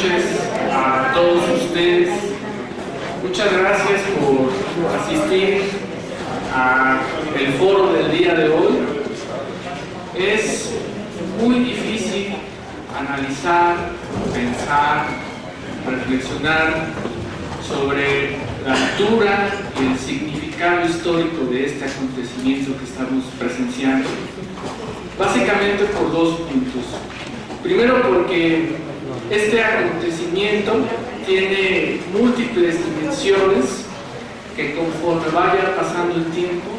noches a todos ustedes. Muchas gracias por asistir al foro del día de hoy. Es muy difícil analizar, pensar, reflexionar sobre la altura y el significado histórico de este acontecimiento que estamos presenciando, básicamente por dos puntos. Primero, porque este acontecimiento tiene múltiples dimensiones que, conforme vaya pasando el tiempo,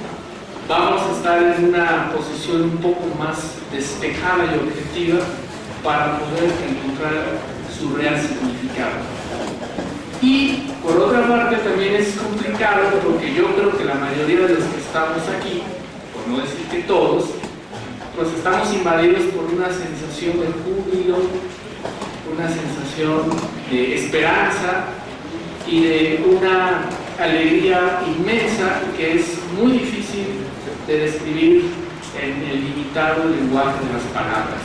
vamos a estar en una posición un poco más despejada y objetiva para poder encontrar su real significado. Y por otra parte también es complicado porque yo creo que la mayoría de los que estamos aquí, por no decir que todos, pues estamos invadidos por una sensación de júbilo, una sensación de esperanza y de una alegría inmensa que es muy difícil de describir en el limitado lenguaje de las palabras.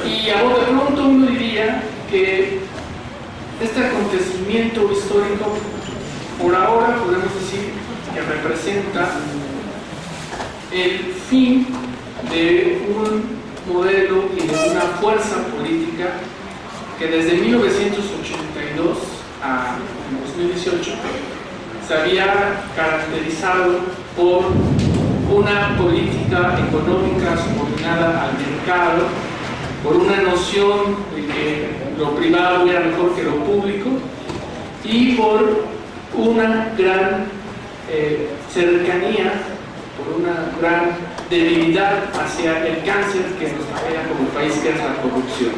Y a bote pronto uno diría que este acontecimiento histórico, por ahora podemos decir que representa el fin de un modelo y de una fuerza política que desde 1982 a 2018 se había caracterizado por una política económica subordinada al mercado, por una noción de que lo privado era mejor que lo público y por una gran cercanía, por una gran debilidad hacia el cáncer que nos aqueja como país, que es la corrupción.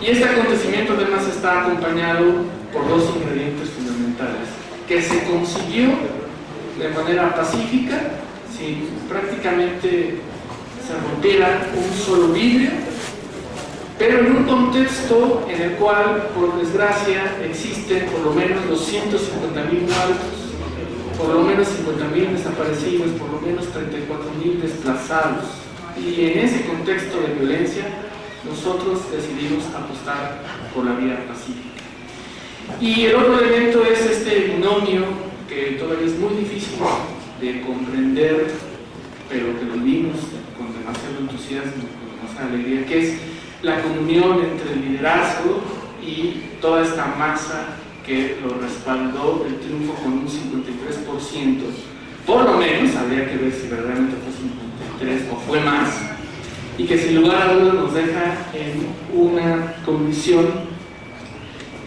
Y este acontecimiento además está acompañado por dos ingredientes fundamentales, que se consiguió de manera pacífica, sin prácticamente se rompiera un solo vidrio, pero en un contexto en el cual, por desgracia, existen por lo menos 250,000 muertos, por lo menos 50,000 desaparecidos, por lo menos 34,000 desplazados. Y en ese contexto de violencia, nosotros decidimos apostar por la vía pacífica. Y el otro elemento es este binomio que todavía es muy difícil de comprender, pero que lo vimos con demasiado entusiasmo, con demasiada alegría, que es la comunión entre el liderazgo y toda esta masa que lo respaldó el triunfo con un 53%. Por lo menos, habría que ver si verdaderamente fue 53% o fue más, y que sin lugar a dudas nos deja en una condición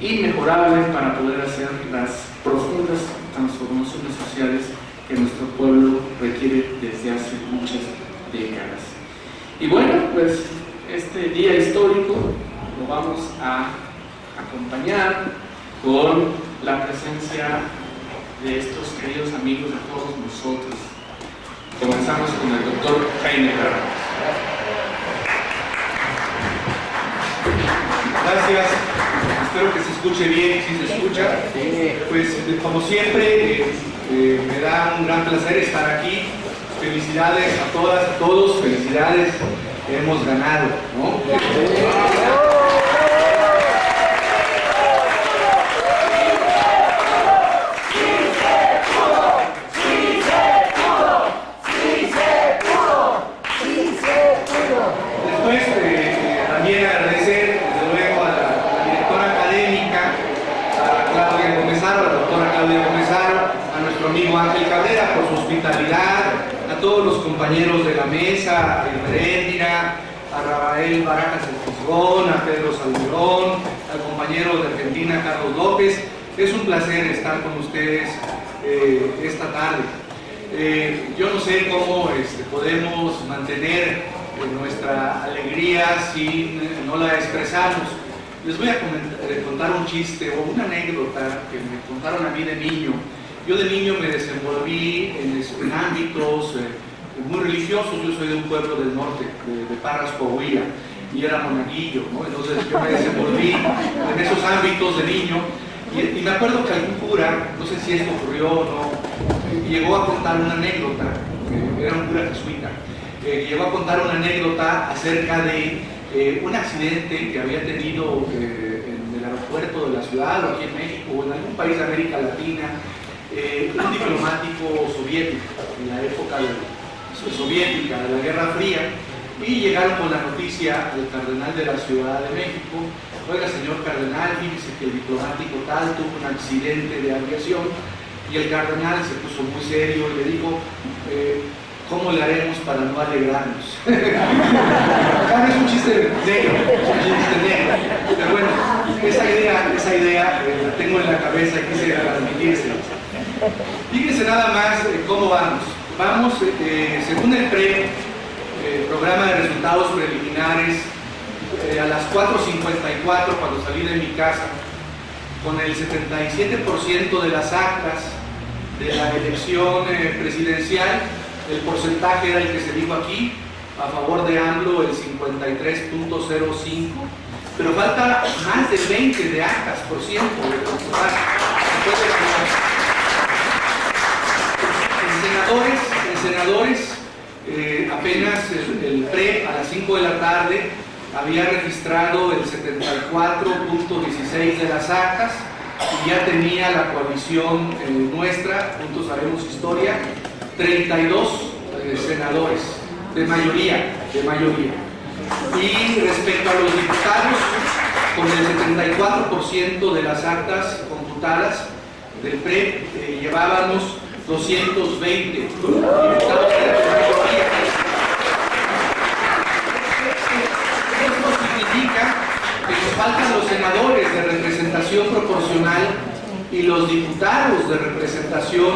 inmejorable para poder hacer las profundas transformaciones sociales que nuestro pueblo requiere desde hace muchas décadas. Y bueno, pues este día histórico lo vamos a acompañar con la presencia de estos queridos amigos de todos nosotros. Comenzamos con el doctor Jaime Carrera. Gracias, espero que se escuche bien, si se escucha. Pues como siempre, me da un gran placer estar aquí. Felicidades a todas, a todos, felicidades, hemos ganado, ¿no? También agradecer desde luego a la directora académica, a Claudia Gómez-Haro, a la doctora Claudia Gómez-Haro, a nuestro amigo Ángel Cabrera por su hospitalidad, a todos los compañeros de la mesa, a Heréndira, a Rafael Barajas El Fisgón, a Pedro Salmerón, al compañero de Argentina Carlos López. Es un placer estar con ustedes esta tarde. Yo no sé cómo podemos mantener nuestra alegría si no la expresamos. Les voy a contar un chiste o una anécdota que me contaron a mí de niño. Yo de niño me desenvolví en ámbitos muy religiosos. Yo soy de un pueblo del norte, de Parras, Coahuila, y era monaguillo, ¿no? Entonces yo me desenvolví en esos ámbitos de niño. Y me acuerdo que algún cura, no sé si esto ocurrió o no, llegó a contar una anécdota, era un cura jesuita, llegó a contar una anécdota acerca de un accidente que había tenido en el aeropuerto de la ciudad, o aquí en México, o en algún país de América Latina, un diplomático soviético, en la época soviética de la Guerra Fría, y llegaron con la noticia al cardenal de la Ciudad de México: oiga, señor cardenal, fíjese que el diplomático tal tuvo un accidente de aviación. Y el cardenal se puso muy serio y le dijo: ¿cómo le haremos para no alegrarnos? Claro, es un chiste negro, pero bueno, esa idea la tengo en la cabeza y quise transmitírsela. Fíjense nada más cómo vamos. Vamos, según el programa de resultados preliminares, a las 4:54, cuando salí de mi casa, con el 77% de las actas de la elección presidencial. El porcentaje era el que se dijo aquí: a favor de AMLO el 53.05, pero falta más de 20 de actas por ciento de total. En senadores, apenas el PRE a las 5 de la tarde había registrado el 74.16 de las actas, y ya tenía la coalición nuestra, Juntos Haremos Historia, 32 senadores, de mayoría. Y respecto a los diputados, con el 74% de las actas computadas del PRE, llevábamos 220 diputados de mayoría. Esto significa que nos faltan los senadores de representación proporcional y los diputados de representación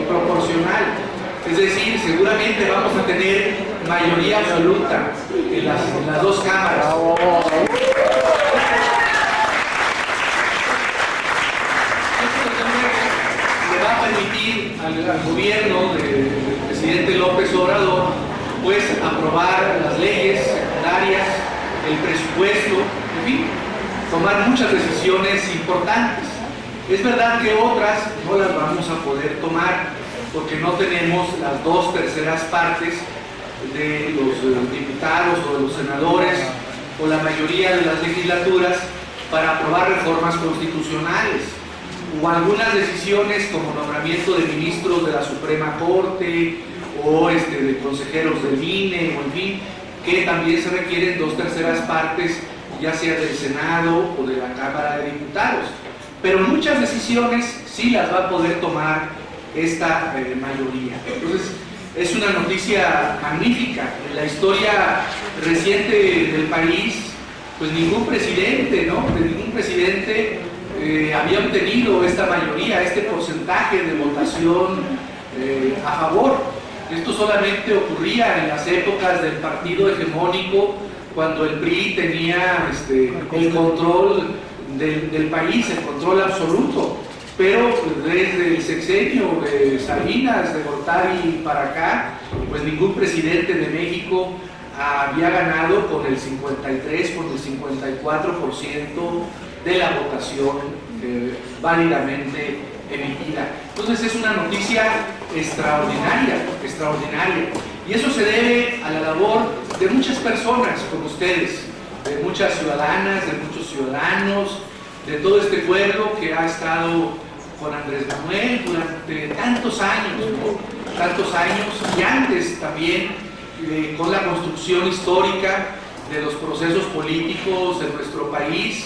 proporcional. Es decir, seguramente vamos a tener mayoría absoluta en las dos cámaras. Esto le va a permitir al gobierno del presidente López Obrador, pues, aprobar las leyes secundarias, el presupuesto, en fin, tomar muchas decisiones importantes. Es verdad que otras no las vamos a poder tomar porque no tenemos las 2/3 partes de los diputados o de los senadores o la mayoría de las legislaturas para aprobar reformas constitucionales o algunas decisiones como nombramiento de ministros de la Suprema Corte o de consejeros del INE, o en fin, que también se requieren 2/3 partes, ya sea del Senado o de la Cámara de Diputados. Pero muchas decisiones sí las va a poder tomar esta mayoría. Entonces, es una noticia magnífica. En la historia reciente del país, pues ningún presidente, había obtenido esta mayoría, este porcentaje de votación a favor. Esto solamente ocurría en las épocas del partido hegemónico, cuando el PRI tenía el control del país, el control absoluto. Pero desde el sexenio de Salinas, de Gortari para acá, pues ningún presidente de México había ganado con el 53, con el 54% de la votación válidamente emitida. Entonces es una noticia extraordinaria. Y eso se debe a la labor de muchas personas como ustedes, de muchas ciudadanas, de muchos ciudadanos, de todo este pueblo que ha estado con Andrés Manuel durante tantos años, y antes también con la construcción histórica de los procesos políticos de nuestro país,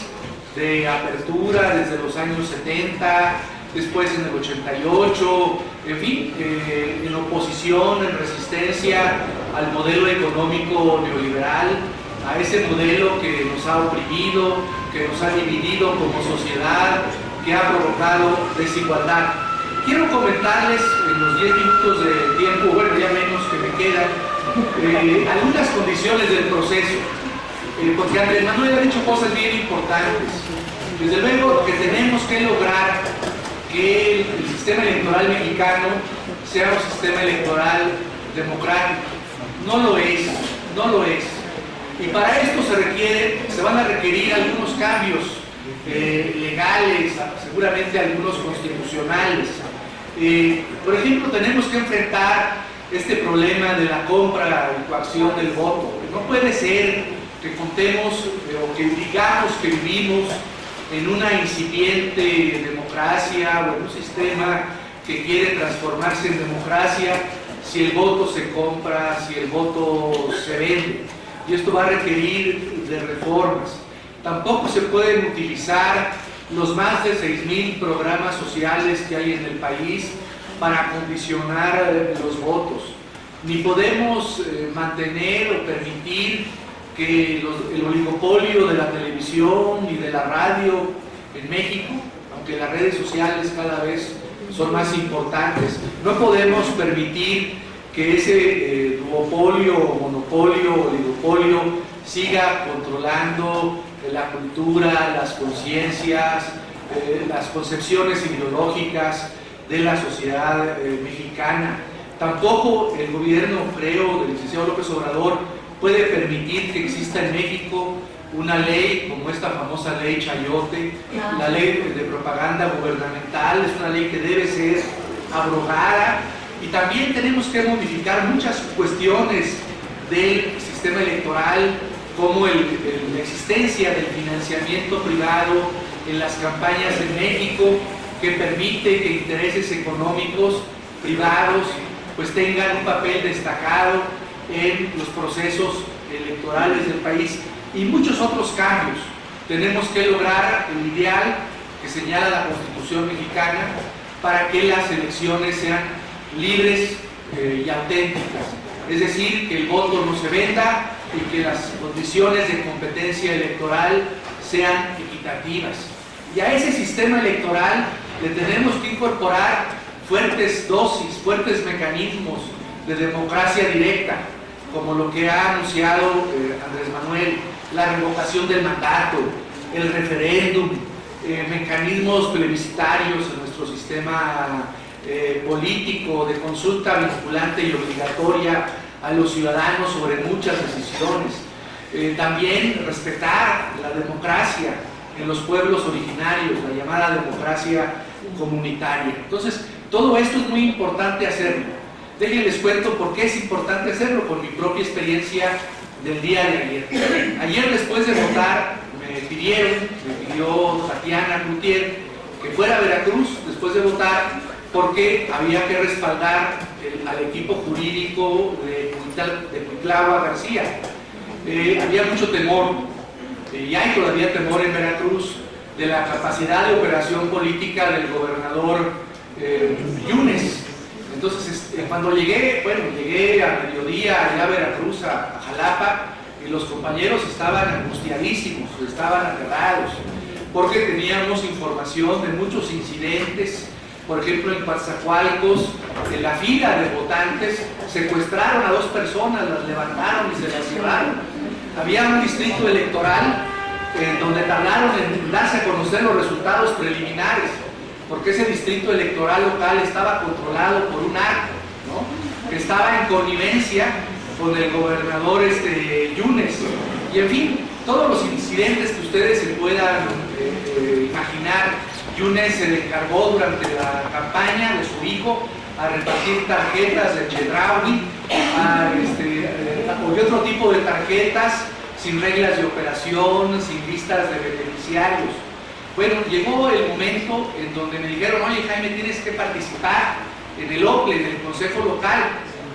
de apertura desde los años 70, después en el 88, en fin, en oposición, en resistencia al modelo económico neoliberal, a ese modelo que nos ha oprimido, que nos ha dividido como sociedad, que ha provocado desigualdad. Quiero comentarles en los 10 minutos de tiempo, bueno, ya menos que me quedan, algunas condiciones del proceso, porque Andrés Manuel ha dicho cosas bien importantes. Desde luego que tenemos que lograr que el sistema electoral mexicano sea un sistema electoral democrático. No lo es. Y para esto se van a requerir algunos cambios legales, seguramente algunos constitucionales. Por ejemplo, tenemos que enfrentar este problema de la compra y coacción del voto. No puede ser que contemos o que digamos que vivimos en una incipiente democracia o en un sistema que quiere transformarse en democracia si el voto se compra, si el voto se vende. Y esto va a requerir de reformas. Tampoco se pueden utilizar los más de 6.000 programas sociales que hay en el país para condicionar los votos. Ni podemos mantener o permitir que el oligopolio de la televisión y de la radio en México, aunque las redes sociales cada vez son más importantes, no podemos permitir que ese duopolio, monopolio, oligopolio siga controlando la cultura, las conciencias, las concepciones ideológicas de la sociedad mexicana. Tampoco el gobierno, creo, del licenciado López Obrador puede permitir que exista en México una ley como esta famosa ley Chayote, la ley de propaganda gubernamental. Es una ley que debe ser abrogada, y también tenemos que modificar muchas cuestiones del sistema electoral, como la existencia del financiamiento privado en las campañas en México, que permite que intereses económicos privados pues tengan un papel destacado en los procesos electorales del país, y muchos otros cambios. Tenemos que lograr el ideal que señala la Constitución mexicana para que las elecciones sean libres y auténticas, es decir, que el voto no se venda y que las condiciones de competencia electoral sean equitativas. Y a ese sistema electoral le tenemos que incorporar fuertes dosis, fuertes mecanismos de democracia directa, como lo que ha anunciado Andrés Manuel, la revocación del mandato, el referéndum, mecanismos plebiscitarios en nuestro sistema político, de consulta vinculante y obligatoria a los ciudadanos sobre muchas decisiones. También respetar la democracia en los pueblos originarios, la llamada democracia comunitaria. Entonces, todo esto es muy importante hacerlo. Déjenles cuento por qué es importante hacerlo, por mi propia experiencia del día de ayer. Ayer, después de votar, me pidió Tatiana Cloutier que fuera a Veracruz después de votar, porque había que respaldar al equipo jurídico de Cuitlahua García. Había mucho temor, y hay todavía temor en Veracruz, de la capacidad de operación política del gobernador Yunes. Entonces, cuando llegué a mediodía allá a Veracruz, a Jalapa, y los compañeros estaban angustiadísimos, estaban aterrados, porque teníamos información de muchos incidentes. Por ejemplo, en Coatzacoalcos, en la fila de votantes, secuestraron a 2 personas, las levantaron y se las llevaron. Había un distrito electoral donde tardaron en darse a conocer los resultados preliminares, porque ese distrito electoral local estaba controlado por un narco, ¿no?, que estaba en connivencia con el gobernador Yunes. Y en fin, todos los incidentes que ustedes se puedan imaginar. Yunes se le encargó durante la campaña de su hijo a repartir tarjetas de Chedraui y otro tipo de tarjetas sin reglas de operación, sin listas de beneficiarios. Bueno, llegó el momento en donde me dijeron: oye, Jaime, tienes que participar en el OCLE, en el Consejo Local.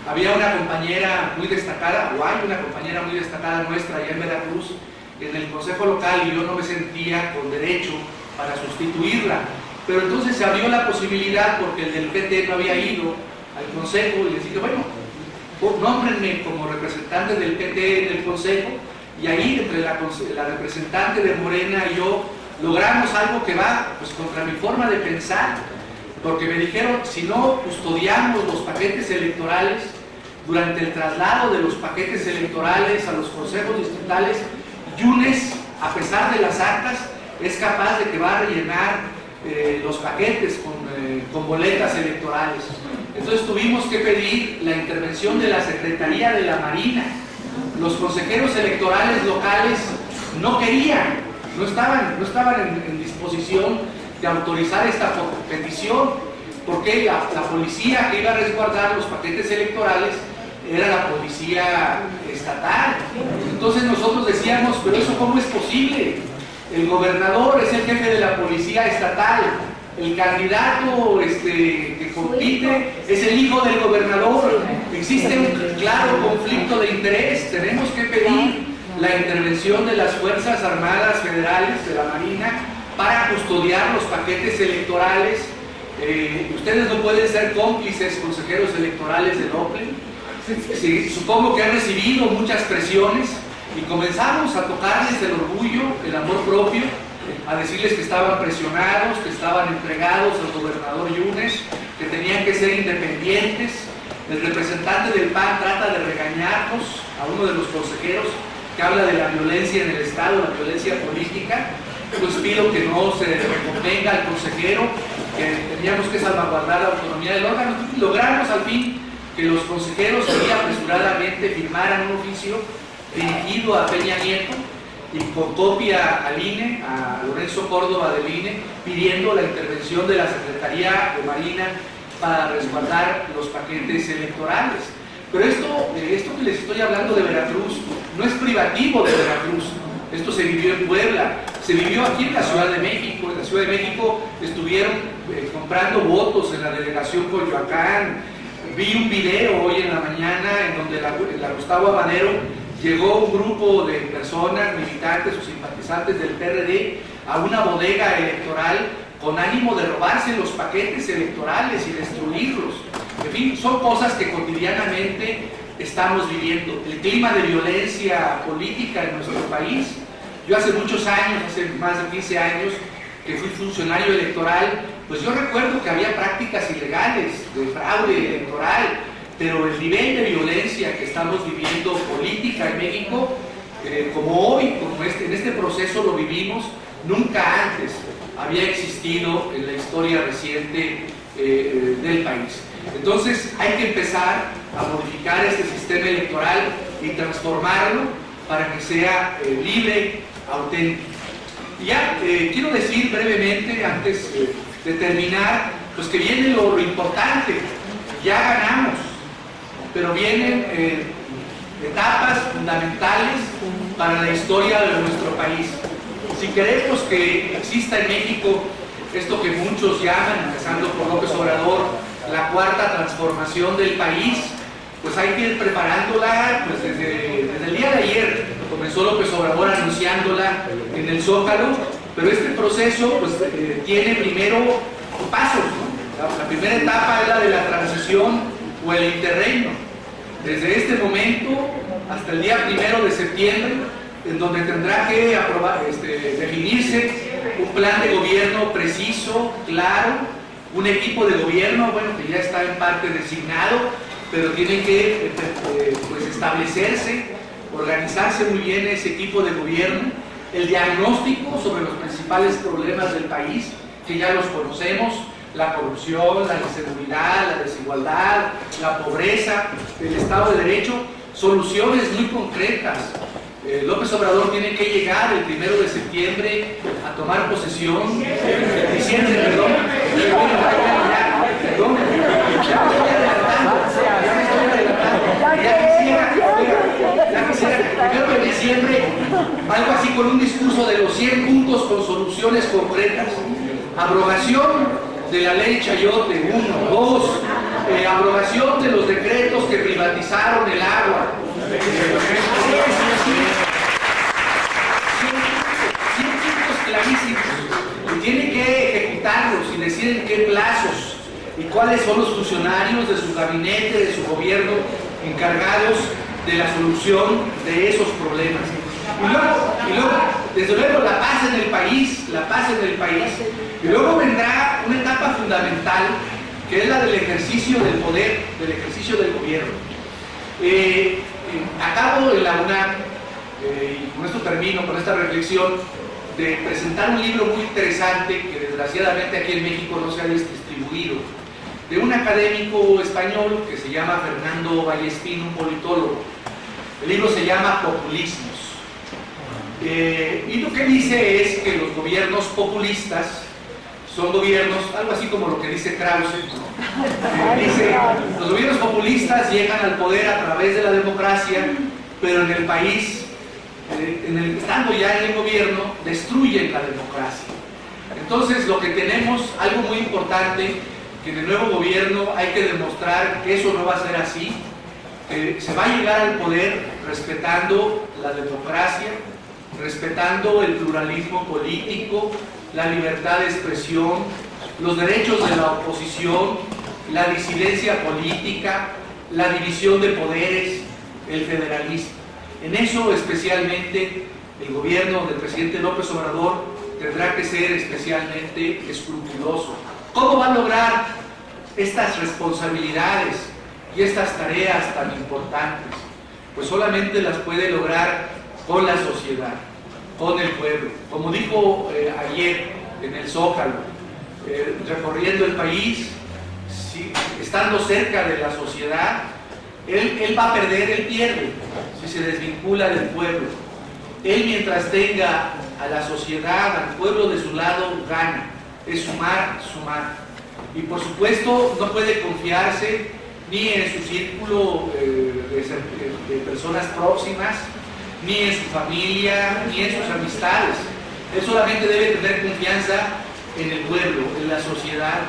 Había una compañera muy destacada, o hay una compañera muy destacada nuestra allá en Veracruz, en el Consejo Local, y yo no me sentía con derecho para sustituirla. Pero entonces se abrió la posibilidad, porque el del PT no había ido al Consejo, y les dije: bueno, nómbrenme como representante del PT en el Consejo. Y ahí, entre la representante de Morena y yo, logramos algo que va pues contra mi forma de pensar, porque me dijeron: si no custodiamos los paquetes electorales durante el traslado de los paquetes electorales a los consejos distritales, Yunes, a pesar de las actas, es capaz de que va a rellenar los paquetes con boletas electorales. Entonces tuvimos que pedir la intervención de la Secretaría de la Marina. Los consejeros electorales locales no querían, no estaban en disposición de autorizar esta petición, porque la policía que iba a resguardar los paquetes electorales era la policía estatal. Entonces nosotros decíamos, pero eso ¿cómo es posible? El gobernador es el jefe de la policía estatal, el candidato que compite es el hijo del gobernador. Existe un claro conflicto de interés. Tenemos que pedir la intervención de las Fuerzas Armadas Federales, de la Marina, para custodiar los paquetes electorales. Ustedes no pueden ser cómplices, consejeros electorales de Doppler. Sí, supongo que han recibido muchas presiones y comenzamos a tocarles el orgullo, el amor propio, a decirles que estaban presionados, que estaban entregados al gobernador Yunes, que tenían que ser independientes. El representante del PAN trata de regañarnos a uno de los consejeros que habla de la violencia en el Estado, la violencia política. Pues pido que no se recompenga al consejero, que teníamos que salvaguardar la autonomía del órgano. Logramos al fin que los consejeros muy apresuradamente firmaran un oficio dirigido a Peña Nieto y con copia al INE, a Lorenzo Córdoba del INE, pidiendo la intervención de la Secretaría de Marina para resguardar los paquetes electorales. Pero esto que les estoy hablando de Veracruz no es privativo de Veracruz. Esto se vivió en Puebla, se vivió aquí en la Ciudad de México. En la Ciudad de México estuvieron comprando votos en la delegación Coyoacán. Vi un video hoy en la mañana en donde la Gustavo Amadero llegó un grupo de personas, militantes o simpatizantes del PRD, a una bodega electoral con ánimo de robarse los paquetes electorales y destruirlos. En fin, son cosas que cotidianamente estamos viviendo. El clima de violencia política en nuestro país. Yo hace muchos años, hace más de 15 años, que fui funcionario electoral, pues yo recuerdo que había prácticas ilegales de fraude electoral, pero el nivel de violencia que estamos viviendo política en México, como hoy, en este proceso lo vivimos, nunca antes había existido en la historia reciente del país. Entonces hay que empezar a modificar este sistema electoral y transformarlo para que sea libre, auténtico. Y ya quiero decir brevemente, antes de terminar, pues que viene lo importante. Ya ganamos, pero vienen etapas fundamentales para la historia de nuestro país. Si queremos que exista en México esto que muchos llaman, empezando por López Obrador, la cuarta transformación del país, pues hay que ir preparándola pues desde el día de ayer. Comenzó López Obrador anunciándola en el Zócalo, pero este proceso pues tiene primero pasos, ¿no? La primera etapa es la de la transición o el interreino. Desde este momento hasta el día 1 de septiembre, en donde tendrá que definirse un plan de gobierno preciso, claro, un equipo de gobierno, bueno, que ya está en parte designado, pero tiene que pues establecerse, organizarse muy bien ese equipo de gobierno, el diagnóstico sobre los principales problemas del país, que ya los conocemos: la corrupción, la inseguridad, la desigualdad, la pobreza, el Estado de Derecho, soluciones muy concretas. López Obrador tiene que llegar el 1 de septiembre a tomar posesión, el diciembre, perdón, ya me estoy adelantando, ya quisiera que el 1 de diciembre, algo así con un discurso de los 100 puntos con soluciones concretas: abrogación de la ley Chayote, 1, 2, abrogación de los decretos que privatizaron el agua, 100 puntos clarísimos, y tiene que ejecutarlos y decir en qué plazos y cuáles son los funcionarios de su gabinete, de su gobierno, encargados de la solución de esos problemas. Y luego, desde luego, la paz en el país, y luego vendrá una etapa fundamental, que es la del ejercicio del poder, del ejercicio del gobierno. Acabo en la UNAM, y con esto termino, con esta reflexión, de presentar un libro muy interesante que desgraciadamente aquí en México no se ha distribuido, de un académico español que se llama Fernando Vallespín, un politólogo. El libro se llama Populismos. Y lo que dice es que los gobiernos populistas son gobiernos, algo así como lo que dice Krause, ¿no? Dice, los gobiernos populistas llegan al poder a través de la democracia pero en el país, estando ya en el gobierno, destruyen la democracia. Entonces, lo que tenemos, algo muy importante, que en el nuevo gobierno hay que demostrar que eso no va a ser así, que se va a llegar al poder respetando la democracia, respetando el pluralismo político, la libertad de expresión, los derechos de la oposición, la disidencia política, la división de poderes, el federalismo. En eso especialmente el gobierno del presidente López Obrador tendrá que ser especialmente escrupuloso. ¿Cómo va a lograr estas responsabilidades y estas tareas tan importantes? Pues solamente las puede lograr con la sociedad, con el pueblo. Como dijo ayer en el Zócalo, recorriendo el país, estando cerca de la sociedad, él va a perder, él pierde si se desvincula del pueblo. Él, mientras tenga a la sociedad, al pueblo de su lado, gana. Es sumar, sumar. Y por supuesto no puede confiarse ni en su círculo de personas próximas, ni en su familia, ni en sus amistades. Él solamente debe tener confianza en el pueblo, en la sociedad,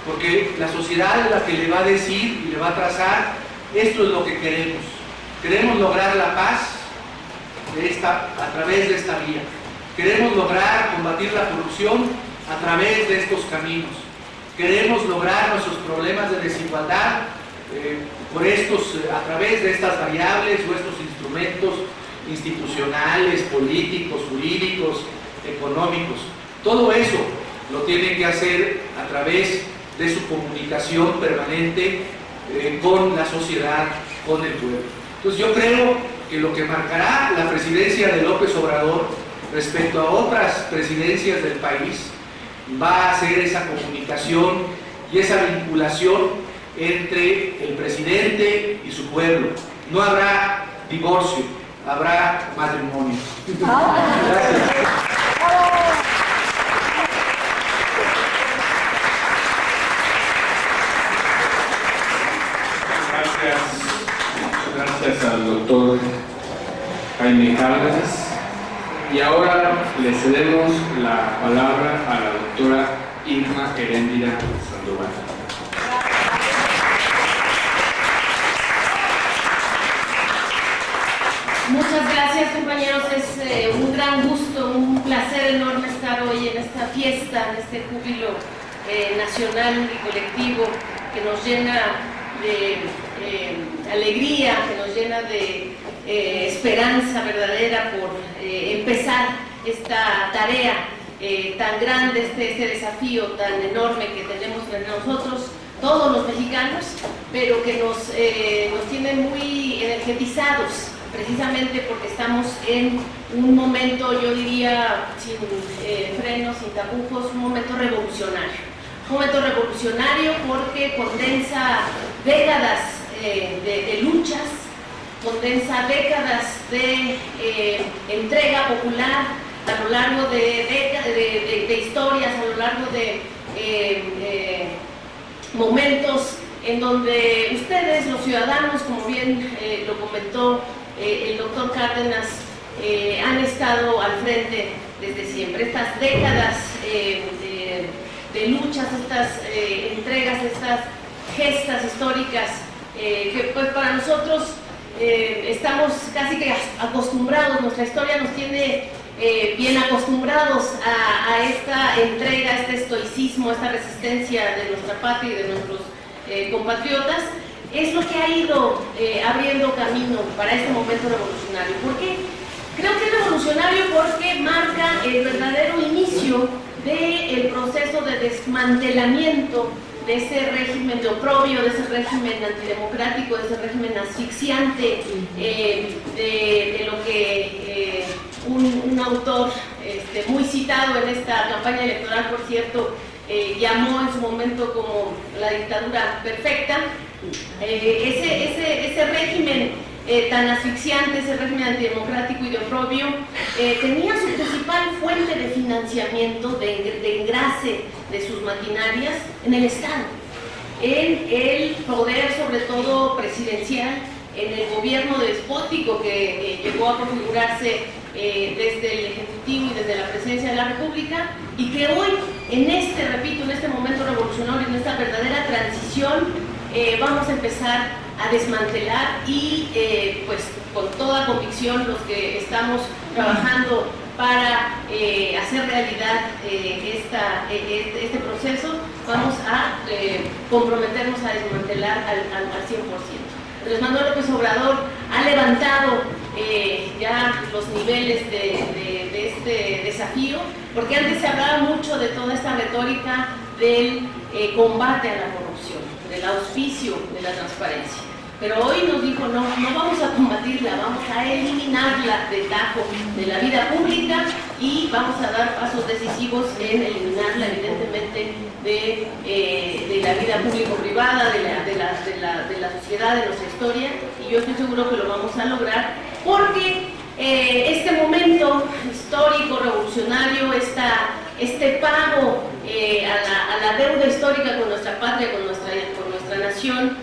porque la sociedad es la que le va a decir y le va a trazar: esto es lo que queremos. Queremos lograr la paz a través de esta vía. Queremos lograr combatir la corrupción a través de estos caminos. Queremos lograr nuestros problemas de desigualdad a través de estas variables o estos instrumentos institucionales, políticos, jurídicos, económicos. Todo eso lo tienen que hacer a través de su comunicación permanente con la sociedad, con el pueblo. Entonces yo creo que lo que marcará la presidencia de López Obrador respecto a otras presidencias del país va a ser esa comunicación y esa vinculación entre el presidente y su pueblo. No habrá divorcio, habrá matrimonio. Gracias. Gracias al doctor Jaime Cárdenas. Y ahora le cedemos la palabra a la doctora Irma Heréndira Sandoval. Muchas gracias, compañeros. Es un gran gusto, un placer enorme estar hoy en esta fiesta, en este júbilo nacional y colectivo que nos llena de alegría, que nos llena de esperanza verdadera por empezar esta tarea tan grande, este desafío tan enorme que tenemos frente a nosotros, todos los mexicanos, pero que nos tiene muy energetizados, precisamente porque estamos en un momento, yo diría, sin frenos, sin tapujos, un momento revolucionario. Un momento revolucionario porque condensa décadas de luchas, condensa décadas de entrega popular a lo largo de historias, a lo largo de momentos en donde ustedes, los ciudadanos, como bien lo comentó el doctor Cárdenas, han estado al frente desde siempre. Estas décadas de luchas, estas entregas, estas gestas históricas que pues para nosotros estamos casi que acostumbrados, nuestra historia nos tiene bien acostumbrados a esta entrega, a este estoicismo, a esta resistencia de nuestra patria y de nuestros compatriotas. Es lo que ha ido abriendo camino para este momento revolucionario. ¿Por qué? Creo que es revolucionario porque marca el verdadero inicio del proceso de desmantelamiento de ese régimen de oprobio, de ese régimen antidemocrático, de ese régimen asfixiante, de lo que un autor muy citado en esta campaña electoral, por cierto, llamó en su momento como la dictadura perfecta. Ese régimen tan asfixiante, ese régimen antidemocrático y de oprobio, tenía su principal fuente de financiamiento, de engrase de sus maquinarias en el Estado, en el poder, sobre todo presidencial, en el gobierno despótico que llegó a configurarse desde el Ejecutivo y desde la Presidencia de la República, y que hoy, en este momento revolucionario, en esta verdadera transición, vamos a empezar a desmantelar y pues con toda convicción los que estamos trabajando para hacer realidad este proceso, vamos a comprometernos a desmantelar al 100%. Andrés Manuel López Obrador ha levantado ya los niveles de este desafío, porque antes se hablaba mucho de toda esta retórica del combate a la corrupción, del auspicio de la transparencia. Pero hoy nos dijo, no vamos a combatirla, vamos a eliminarla de tajo de la vida pública y vamos a dar pasos decisivos en eliminarla, evidentemente, de la vida público-privada, de la sociedad, de nuestra historia, y yo estoy seguro que lo vamos a lograr porque este momento histórico, revolucionario, este pago a la deuda histórica con nuestra patria, con nuestra nación,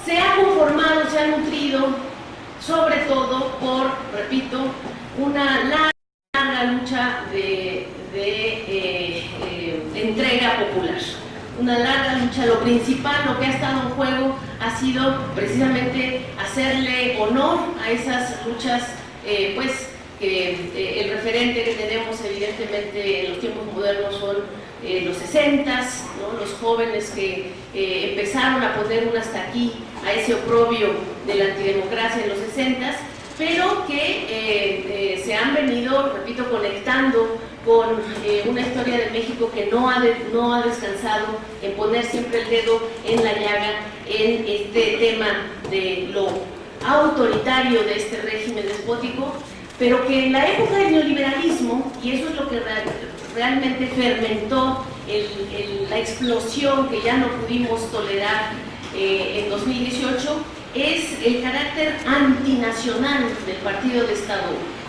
se ha conformado, se ha nutrido, sobre todo por, repito, una larga lucha de entrega popular. Una larga lucha. Lo principal, lo que ha estado en juego, ha sido precisamente hacerle honor a esas luchas, pues el referente que tenemos evidentemente en los tiempos modernos son los 60s, ¿no? Los jóvenes que empezaron a poner un hasta aquí a ese oprobio de la antidemocracia en los 60s, pero que se han venido, repito, conectando con una historia de México que no ha descansado en poner siempre el dedo en la llaga en este tema de lo autoritario de este régimen despótico, pero que en la época del neoliberalismo, y eso es lo que realmente fermentó la explosión que ya no pudimos tolerar en 2018, es el carácter antinacional del partido de Estado Único.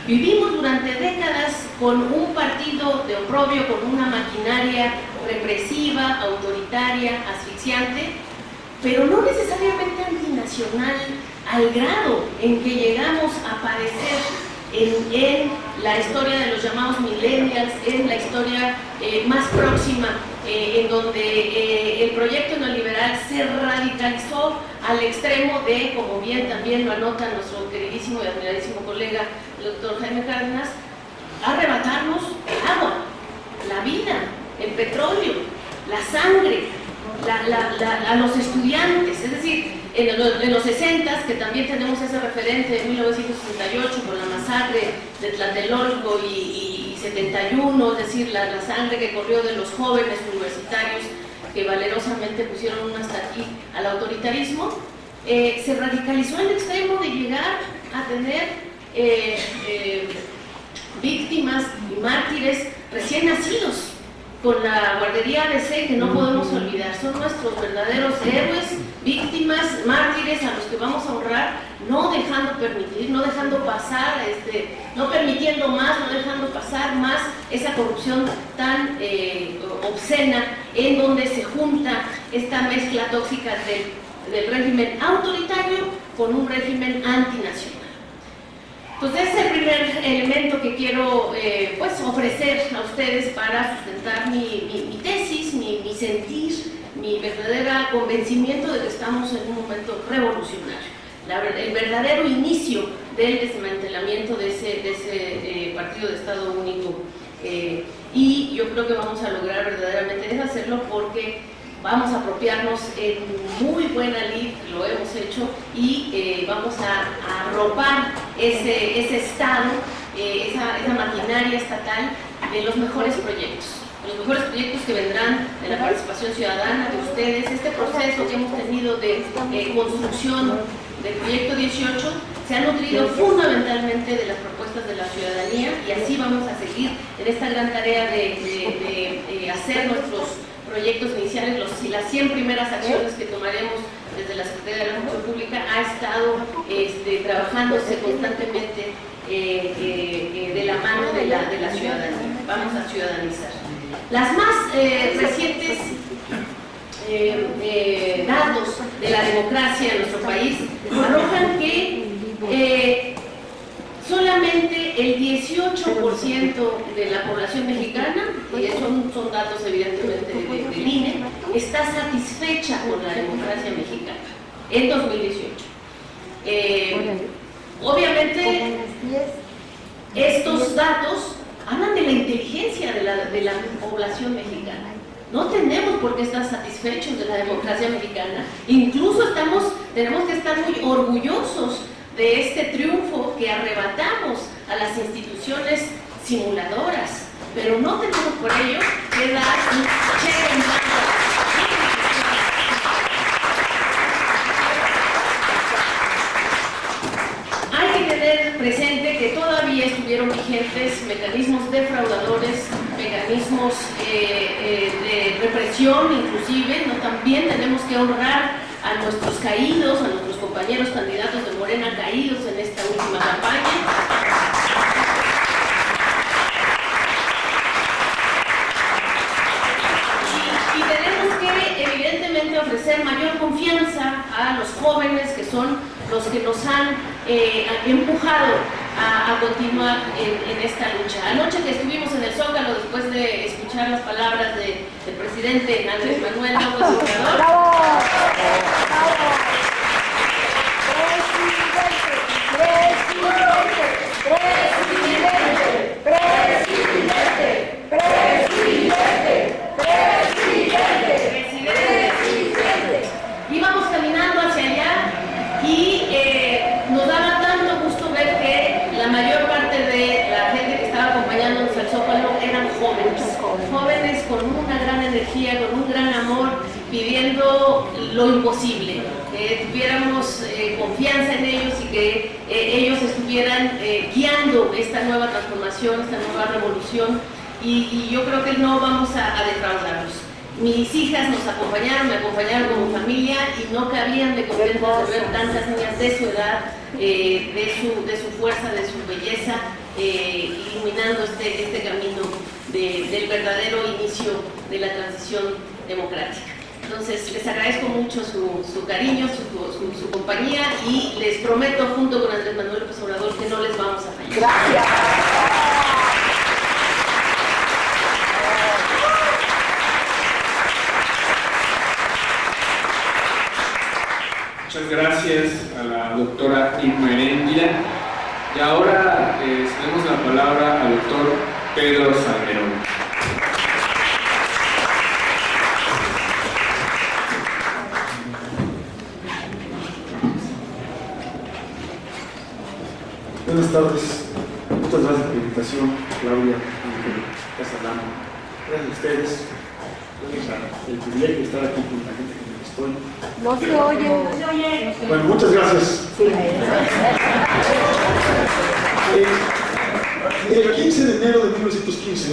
Vivimos durante décadas con un partido de oprobio, con una maquinaria represiva, autoritaria, asfixiante, pero no necesariamente antinacional al grado en que llegamos a padecer en la historia de los llamados millennials, en la historia más próxima, en donde el proyecto neoliberal se radicalizó al extremo de, como bien también lo anota nuestro queridísimo y admiradísimo colega, el doctor Jaime Cárdenas, arrebatarnos el agua, la vida, el petróleo, la sangre, a los estudiantes. Es decir, en los 60s, que también tenemos ese referente de 1968 con la masacre de Tlatelolco y 71, es decir, la sangre que corrió de los jóvenes universitarios que valerosamente pusieron un hasta aquí al autoritarismo, se radicalizó al extremo de llegar a tener víctimas y mártires recién nacidos, con la guardería ABC, que no podemos olvidar. Son nuestros verdaderos héroes, víctimas, mártires a los que vamos a honrar, no dejando pasar, no permitiendo más, no dejando pasar más esa corrupción tan obscena, en donde se junta esta mezcla tóxica del régimen autoritario con un régimen antinacional. Entonces, ese es el primer elemento que quiero pues ofrecer a ustedes para sustentar mi tesis, mi sentir, mi verdadero convencimiento de que estamos en un momento revolucionario. El verdadero inicio del desmantelamiento de ese partido de Estado único. Y yo creo que vamos a lograr verdaderamente hacerlo porque vamos a apropiarnos en muy buena lid, lo hemos hecho, y vamos a arropar ese Estado, esa maquinaria estatal de los mejores proyectos. Los mejores proyectos que vendrán de la participación ciudadana de ustedes. Este proceso que hemos tenido de construcción del proyecto 18 se ha nutrido fundamentalmente de las propuestas de la ciudadanía, y así vamos a seguir en esta gran tarea de hacer nuestros proyectos iniciales. Las 100 primeras acciones que tomaremos desde la Secretaría de la Función Pública ha estado trabajándose constantemente de la mano de la ciudadanía. Vamos a ciudadanizar. Las más recientes datos de la democracia en nuestro país arrojan que solamente el 18% de la población mexicana, y son datos evidentemente del INE, está satisfecha con la democracia mexicana en 2018. Obviamente, estos datos hablan de la inteligencia de la población mexicana. No tenemos por qué estar satisfechos de la democracia mexicana, incluso tenemos que estar muy orgullosos de este triunfo que arrebatamos a las instituciones simuladoras, pero no tenemos por ello que dar un cheque en blanco. Hay que tener presente que todavía estuvieron vigentes mecanismos defraudadores, mecanismos de represión inclusive, ¿no? También tenemos que honrar a nuestros caídos, a nuestros compañeros candidatos de Morena caídos en esta última campaña. Y tenemos que evidentemente ofrecer mayor confianza a los jóvenes que son los que nos han empujado a continuar en esta lucha. Anoche que estuvimos en el Zócalo, después de escuchar las palabras del presidente Andrés Manuel López Obrador, íbamos caminando hacia allá y nos daba tanto gusto ver que la mayor parte de la gente que estaba acompañándonos al Zócalo eran jóvenes con una gran energía, con un gran amor, pidiendo lo imposible, que tuviéramos confianza en ellos y que ellos estuvieran guiando esta nueva transformación, esta nueva revolución, y yo creo que no vamos a defraudarlos. Mis hijas nos acompañaron, me acompañaron como familia y no cabían de contentas de ver tantas niñas de su edad, de su fuerza, de su belleza, iluminando este camino del verdadero inicio de la transición democrática. Entonces, les agradezco mucho su cariño, su compañía, y les prometo, junto con Andrés Manuel López Obrador, que no les vamos a fallar. Gracias. Muchas gracias a la doctora Irma Heréndira. Y ahora cedemos la palabra al doctor Pedro Salmerón. Buenas tardes, muchas gracias por la invitación, Claudia, Casalano. Gracias a ustedes, el privilegio de estar aquí con la gente con la que estoy. No se oye, no se oye. Bueno, muchas gracias. Sí. El 15 de enero de 1915,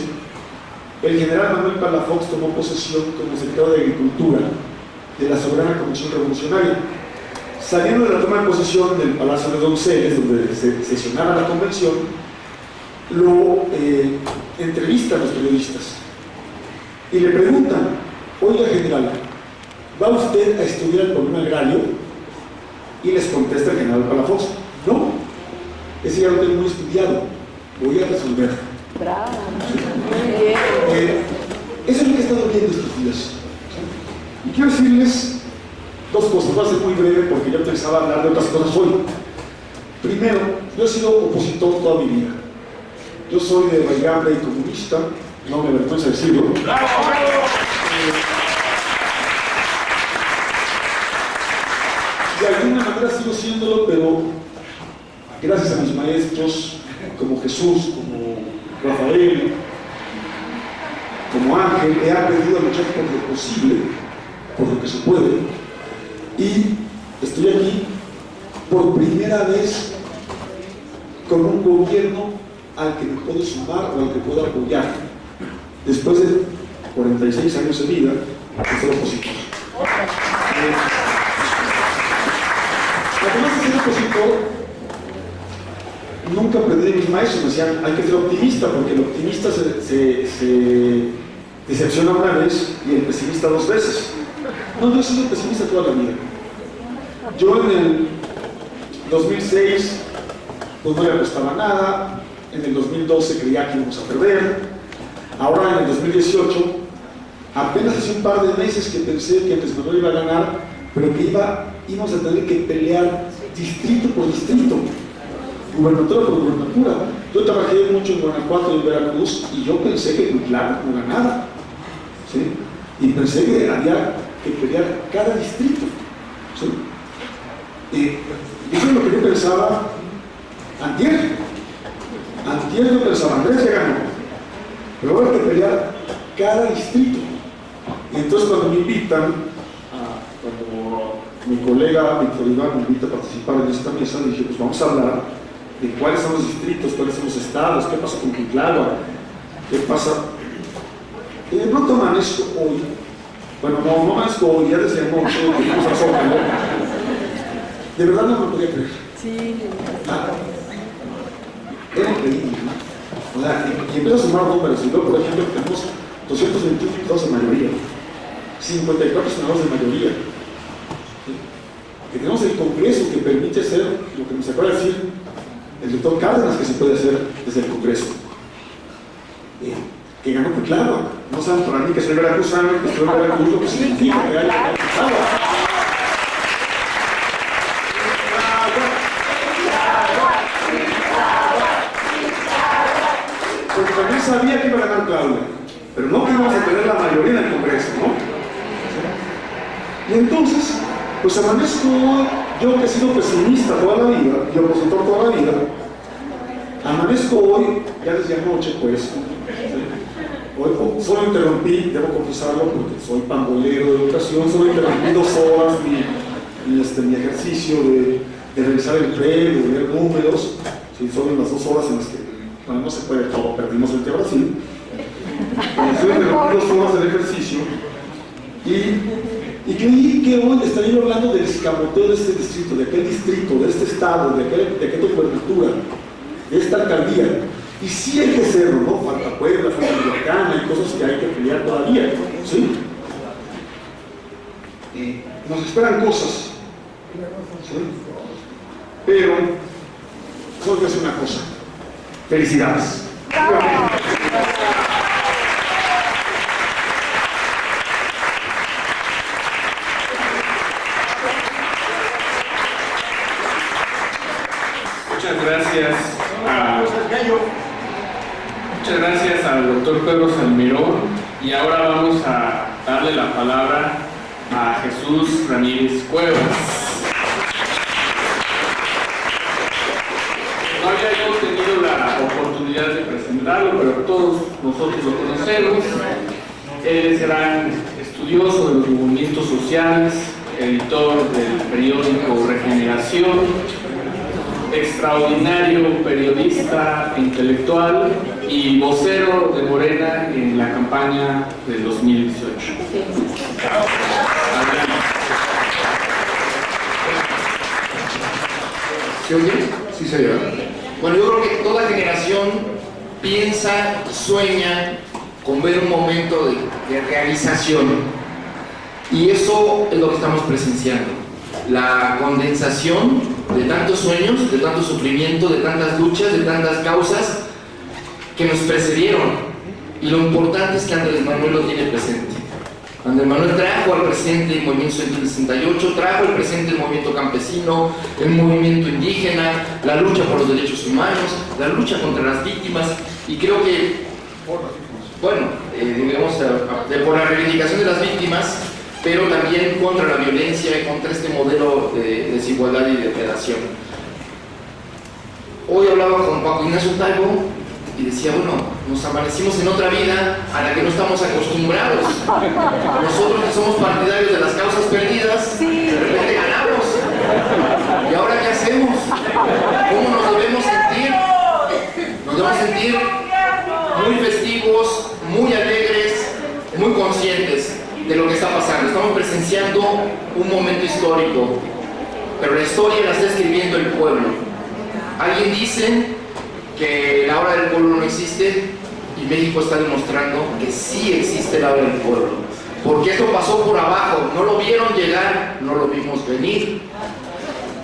el general Manuel Palafox tomó posesión como secretario de Agricultura de la Soberana Comisión Revolucionaria. Saliendo de la toma de posesión del Palacio de Donceles, donde se sesionaba la convención, lo entrevistan los periodistas y le preguntan: oiga general, ¿va usted a estudiar el problema agrario? Y les contesta el general Palafox: no, ese ya lo tengo muy estudiado, voy a resolverlo. Bravo. Eso es lo que he estado viendo estos días. Y quiero decirles dos cosas. Va a ser muy breve porque yo pensaba hablar de otras cosas hoy. Primero, yo he sido opositor toda mi vida. Yo soy de raigambre y comunista, no me avergüenza decirlo. De alguna manera sigo siéndolo, pero gracias a mis maestros, como Jesús, como Rafael, como Ángel, he aprendido a luchar por lo posible, por lo que se puede, y estoy aquí por primera vez con un gobierno al que me puedo sumar o al que puedo apoyar, después de 46 años de vida de ser opositor. Además de ser opositor, nunca aprendí de mis maestros. Me decían: hay que ser optimista, porque el optimista se decepciona una vez y el pesimista dos veces. No, yo he sido pesimista toda la vida. Yo en el 2006 pues no le apostaba nada, en el 2012 creía que íbamos a perder, ahora en el 2018, apenas hace un par de meses que pensé que Andrés Manuel iba a ganar, pero que íbamos a tener que pelear distrito por distrito, gubernatura por gubernatura. Yo trabajé mucho en Guanajuato y en Veracruz y yo pensé que Cuitláhuac no ganaba, ¿sí? Y pensé que había que pelear cada distrito, ¿sí? Eso es lo que yo pensaba antier yo pensaba, Andrés ya ganó, pero ahora hay que pelear cada distrito. Y entonces cuando me invitan, cuando mi colega Víctor Iván me invita a participar en esta mesa, dije, pues vamos a hablar de cuáles son los distritos, cuáles son los estados, qué pasa con Cuitláhuac, qué pasa. Y de pronto amanezco hoy, bueno, no amanezco hoy, ya desde anoche, dijimos a Zócalo, de verdad no me podía creer. Sí. Era increíble, ¿no? O sea, y empiezo a sumar números, y luego, por ejemplo, tenemos 221 diputados de mayoría, 54 senadores de mayoría, ¿sí? Que tenemos el Congreso que permite hacer lo que nos acaba de decir el doctor Cárdenas, que se puede hacer desde el Congreso. Que ganó Cuitláhuac. No saben para mí que soy veracruzano, que estoy en Veracruz, lo que significa que haya ganado Cuitláhuac. Porque también sabía que iba a ganar Claudia, pero no que íbamos a tener la mayoría en el Congreso, ¿no? Y entonces, pues amanezco, yo que he sido pesimista toda la vida y opositor toda la vida, amanezco hoy, ya desde anoche, pues, ¿sí? Hoy solo interrumpí, debo confesarlo, porque soy pambolero de educación, solo interrumpí 2 horas mi ejercicio de revisar el PRE, de leer números, ¿sí? Son las 2 horas en las que, bueno, no se puede todo, perdimos frente a Brasil. Solo interrumpí 2 horas del ejercicio y creí que hoy estaría hablando del escamoteo de este distrito, de aquel distrito, de este estado, de aquella gubernatura, de esta alcaldía. Y sí hay que hacerlo, ¿no? Falta Puebla, falta Michoacán, hay cosas que hay que pelear todavía, ¿sí? Nos esperan cosas, ¿sí? Pero solo voy a hacer una cosa. Felicidades. Muchas gracias al doctor Pedro Salmerón, y ahora vamos a darle la palabra a Jesús Ramírez Cuevas. No había yo tenido la oportunidad de presentarlo, pero todos nosotros lo conocemos. Él es gran estudioso de los movimientos sociales, editor del periódico Regeneración, extraordinario periodista intelectual y vocero de Morena en la campaña del 2018. ¿Se oye? Sí, se oye. Bueno, yo creo que toda generación piensa, sueña con ver un momento de realización, y eso es lo que estamos presenciando. La condensación de tantos sueños, de tanto sufrimiento, de tantas luchas, de tantas causas que nos precedieron, y lo importante es que Andrés Manuel lo tiene presente. Andrés Manuel trajo al presente el movimiento 168, trajo al presente el movimiento campesino, el movimiento indígena, la lucha por los derechos humanos, la lucha contra las víctimas, y creo que, bueno, digamos, por la reivindicación de las víctimas, pero también contra la violencia y contra este modelo de desigualdad y depredación. Hoy hablaba con Paco Ignacio Taibo y decía, bueno, nos amanecimos en otra vida a la que no estamos acostumbrados. Nosotros que somos partidarios de las causas perdidas, de repente ganamos. ¿Y ahora qué hacemos? ¿Cómo nos debemos sentir? Nos debemos sentir muy festivos, muy alegres, muy conscientes de lo que está pasando. Estamos presenciando un momento histórico, pero la historia la está escribiendo el pueblo. Alguien dice que la hora del pueblo no existe, y México está demostrando que sí existe la hora del pueblo, porque esto pasó por abajo, no lo vieron llegar, no lo vimos venir,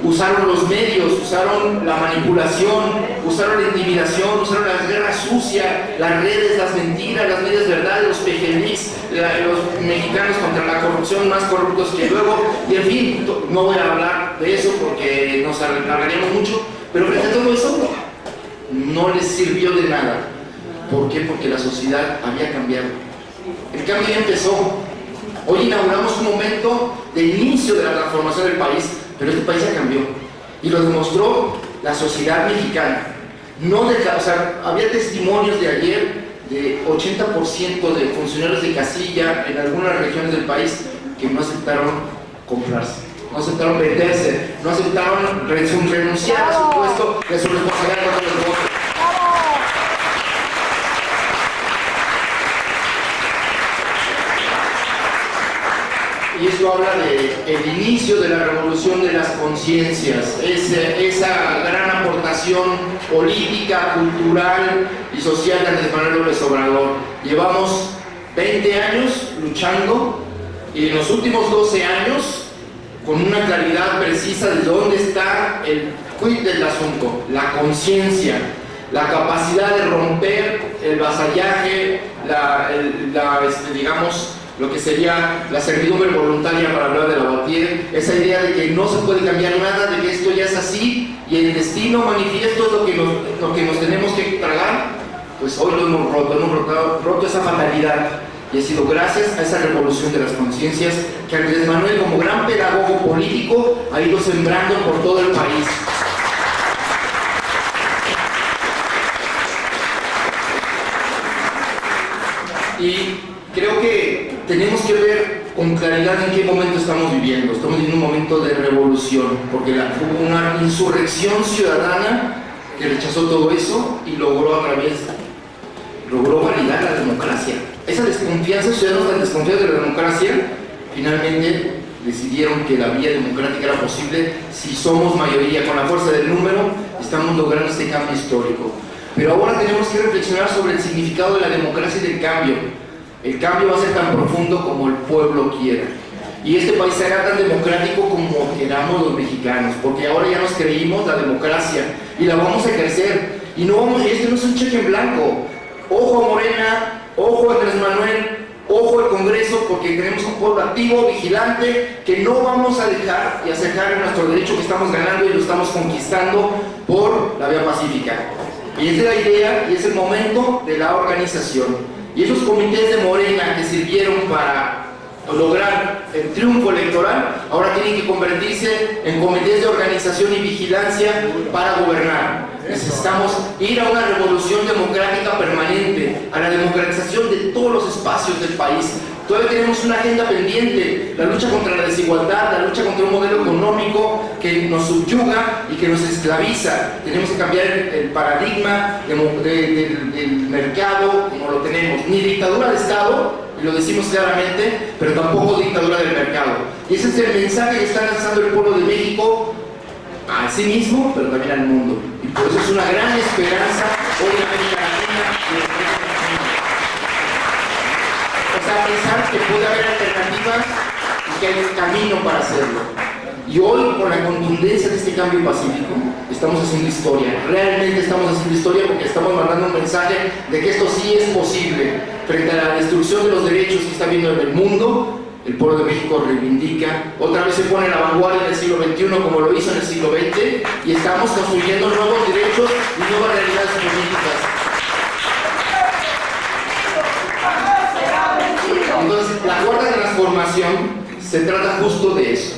usaron los medios, usaron la manipulación, usaron la intimidación, usaron la guerra sucia, las redes, las mentiras, las medias verdades, los pejelix, los mexicanos contra la corrupción, más corruptos que luego, y en fin, no voy a hablar de eso porque nos alargaríamos mucho, pero frente a todo eso no les sirvió de nada. ¿Por qué? Porque la sociedad había cambiado. El cambio ya empezó. Hoy inauguramos un momento de inicio de la transformación del país, pero este país ya cambió. Y lo demostró la sociedad mexicana. O sea, había testimonios de ayer de 80% de funcionarios de casilla en algunas regiones del país que no aceptaron comprarse, no aceptaron venderse, no aceptaron renunciar a su puesto, de su responsabilidad contra los votos. Y esto habla del inicio de la revolución de las conciencias, esa gran aportación política, cultural y social de Andrés Manuel López Obrador. Llevamos 20 años luchando y en los últimos 12 años con una claridad precisa de dónde está el quid del asunto, la conciencia, la capacidad de romper el vasallaje, digamos, lo que sería la servidumbre voluntaria para hablar de Lavoisier, esa idea de que no se puede cambiar nada, de que esto ya es así y el destino manifiesto es lo que nos tenemos que tragar. Pues hoy lo hemos roto esa fatalidad, y ha sido gracias a esa revolución de las conciencias que Andrés Manuel, como gran pedagogo político, ha ido sembrando por todo el país. Y creo que tenemos que ver con claridad en qué momento estamos viviendo. Estamos viviendo un momento de revolución, porque hubo una insurrección ciudadana que rechazó todo eso y logró validar la democracia. Esa desconfianza, ciudadanos tan desconfiados de la democracia, finalmente decidieron que la vía democrática era posible si somos mayoría. Con la fuerza del número estamos logrando este cambio histórico. Pero ahora tenemos que reflexionar sobre el significado de la democracia y del cambio. El cambio va a ser tan profundo como el pueblo quiera. Y este país será tan democrático como queramos los mexicanos, porque ahora ya nos creímos la democracia y la vamos a ejercer. Y esto no es un cheque en blanco. Ojo a Morena, ojo a Andrés Manuel, ojo al Congreso, porque tenemos un pueblo activo, vigilante, que no vamos a dejar y acercar nuestro derecho que estamos ganando y lo estamos conquistando por la vía pacífica. Y esa es la idea y es el momento de la organización. Y esos comités de Morena que sirvieron para lograr el triunfo electoral, ahora tienen que convertirse en comités de organización y vigilancia para gobernar. Necesitamos ir a una revolución democrática permanente, a la democratización de todos los espacios del país. Todavía tenemos una agenda pendiente, la lucha contra la desigualdad, la lucha contra un modelo económico que nos subyuga y que nos esclaviza. Tenemos que cambiar el paradigma del mercado como lo tenemos. Ni dictadura de Estado, y lo decimos claramente, pero tampoco dictadura del mercado. Y ese es el mensaje que está lanzando el pueblo de México a sí mismo, pero también al mundo. Y por eso es una gran esperanza hoy en América Latina y en América Latina. O sea, pensar que puede haber alternativas y que hay un camino para hacerlo. Y hoy, con la contundencia de este cambio pacífico, estamos haciendo historia. Realmente estamos haciendo historia porque estamos mandando un mensaje de que esto sí es posible. Frente a la destrucción de los derechos que está habiendo en el mundo, el pueblo de México reivindica, otra vez se pone en la vanguardia en el siglo XXI como lo hizo en el siglo XX, y estamos construyendo nuevos derechos y nuevas realidades políticas. Entonces, la cuarta transformación se trata justo de eso,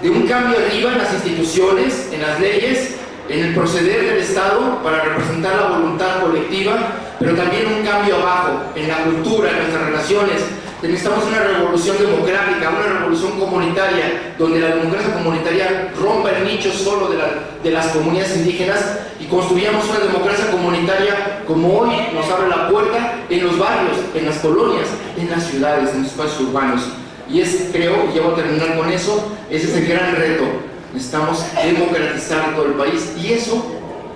de un cambio arriba en las instituciones, en las leyes, en el proceder del Estado para representar la voluntad colectiva, pero también un cambio abajo, en la cultura, en nuestras relaciones. Necesitamos una revolución democrática, una revolución comunitaria, donde la democracia comunitaria rompa el nicho solo de las comunidades indígenas y construyamos una democracia comunitaria como hoy nos abre la puerta en los barrios, en las colonias, en las ciudades, en los espacios urbanos. Y creo, y ya voy a terminar con eso, ese es el gran reto. Necesitamos democratizar todo el país y eso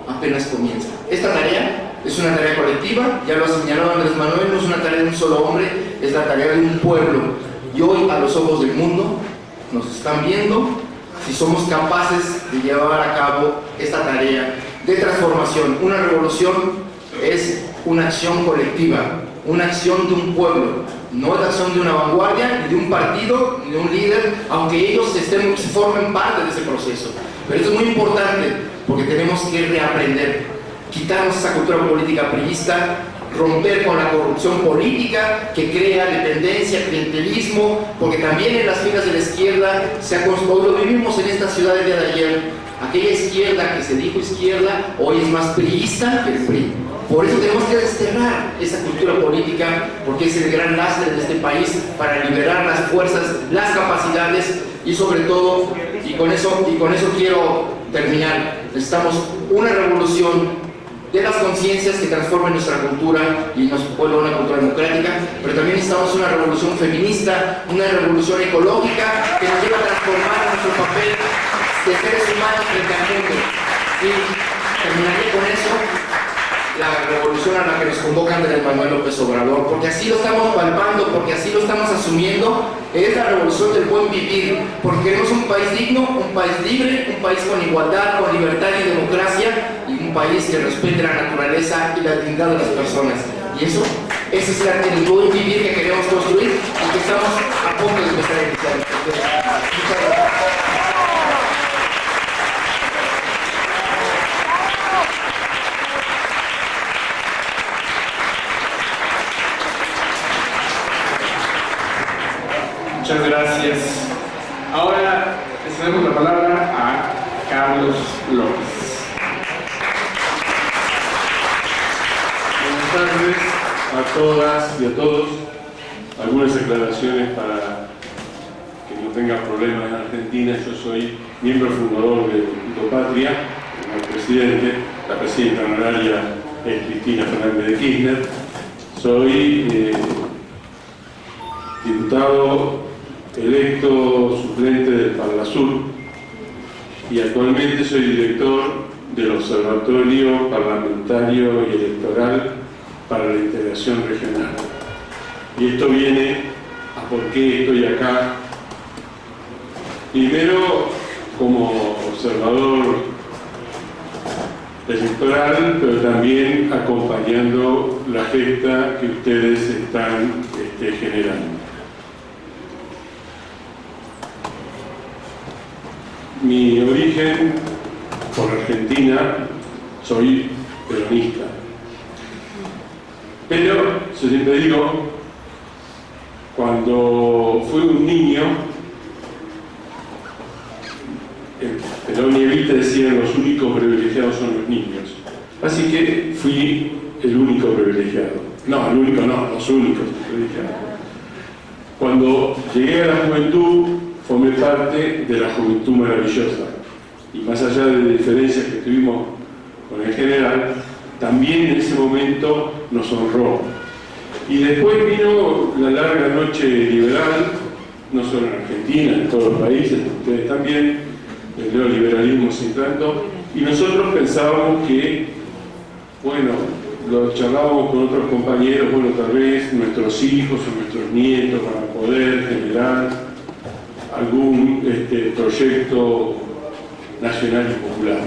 apenas comienza. Esta tarea es una tarea colectiva, ya lo ha señalado Andrés Manuel, no es una tarea de un solo hombre, es la tarea de un pueblo. Y hoy, a los ojos del mundo, nos están viendo si somos capaces de llevar a cabo esta tarea de transformación. Una revolución es una acción colectiva, una acción de un pueblo, no es la acción de una vanguardia, ni de un partido, ni de un líder, aunque ellos formen parte de ese proceso. Pero esto es muy importante porque tenemos que reaprender, quitarnos esa cultura política priista, romper con la corrupción política que crea dependencia, clientelismo, porque también en las filas de la izquierda hoy lo vivimos en esta ciudad del día de ayer. Aquella izquierda que se dijo izquierda hoy es más priista que el PRI. Por eso tenemos que desterrar esa cultura política, porque es el gran lastre de este país para liberar las fuerzas, las capacidades y sobre todo, y con eso quiero terminar, necesitamos una revolución de las conciencias que transformen nuestra cultura y nos vuelva una cultura democrática, pero también necesitamos una revolución feminista, una revolución ecológica que nos lleve a transformar nuestro papel de seres humanos frente al mundo. Y terminaré con eso, la revolución a la que nos convoca Andrés Manuel López Obrador, porque así lo estamos palpando, porque así lo estamos asumiendo, es la revolución del buen vivir, porque queremos un país digno, un país libre, un país con igualdad, con libertad y democracia, y un país que respete la naturaleza y la dignidad de las personas. Y ese es el buen vivir que queremos construir y que estamos a punto de empezar a iniciar. Muchas gracias. Muchas gracias. Ahora le cedemos la palabra a Carlos López. Buenas tardes a todas y a todos. Algunas aclaraciones para que no tengan problemas en Argentina. Yo soy miembro fundador del Instituto Patria, la presidenta honoraria es Cristina Fernández de Kirchner. Soy diputado electo suplente del Parlasur y actualmente soy director del Observatorio Parlamentario y Electoral para la Integración Regional. Y esto viene a por qué estoy acá. Primero, como observador electoral, pero también acompañando la gesta que ustedes están generando. Mi origen por Argentina, soy peronista. Pero, yo siempre digo, cuando fui un niño, Perón y Evita decían los únicos privilegiados son los niños. Así que fui el único privilegiado. No, el único no, los únicos privilegiados. Cuando llegué a la juventud, formé parte de la juventud maravillosa. Y más allá de diferencias que tuvimos con el general, también en ese momento nos honró. Y después vino la larga noche liberal, no solo en Argentina, en todos los países, ustedes también, el neoliberalismo se implantó, y nosotros pensábamos que, bueno, lo charlábamos con otros compañeros, bueno, tal vez nuestros hijos o nuestros nietos van a poder generar algún proyecto nacional y popular.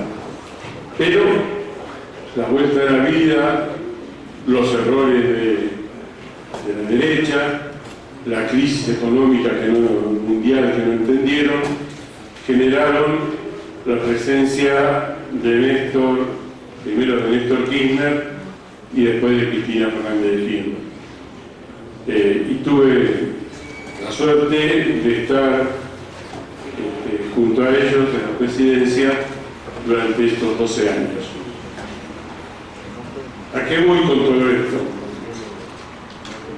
Pero la vuelta de la vida, los errores de la derecha, la crisis económica mundial que no entendieron, generaron la presencia de Néstor, primero de Néstor Kirchner y después de Cristina Fernández de Kirchner. Y tuve la suerte de estar junto a ellos en la presidencia durante estos 12 años. ¿A qué voy con todo esto?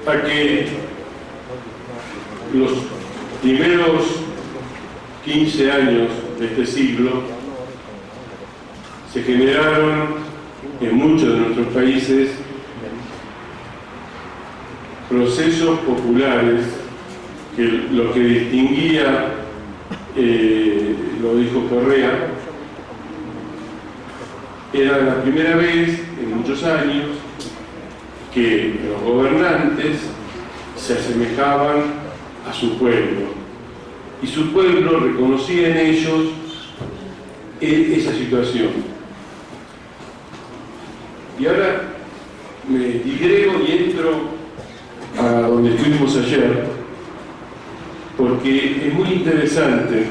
A que los primeros 15 años de este siglo se generaron en muchos de nuestros países procesos populares que lo que distinguía, lo dijo Correa, era la primera vez en muchos años que los gobernantes se asemejaban a su pueblo y su pueblo reconocía en ellos esa situación. Y ahora me digrego y entro a donde estuvimos ayer, porque es muy interesante.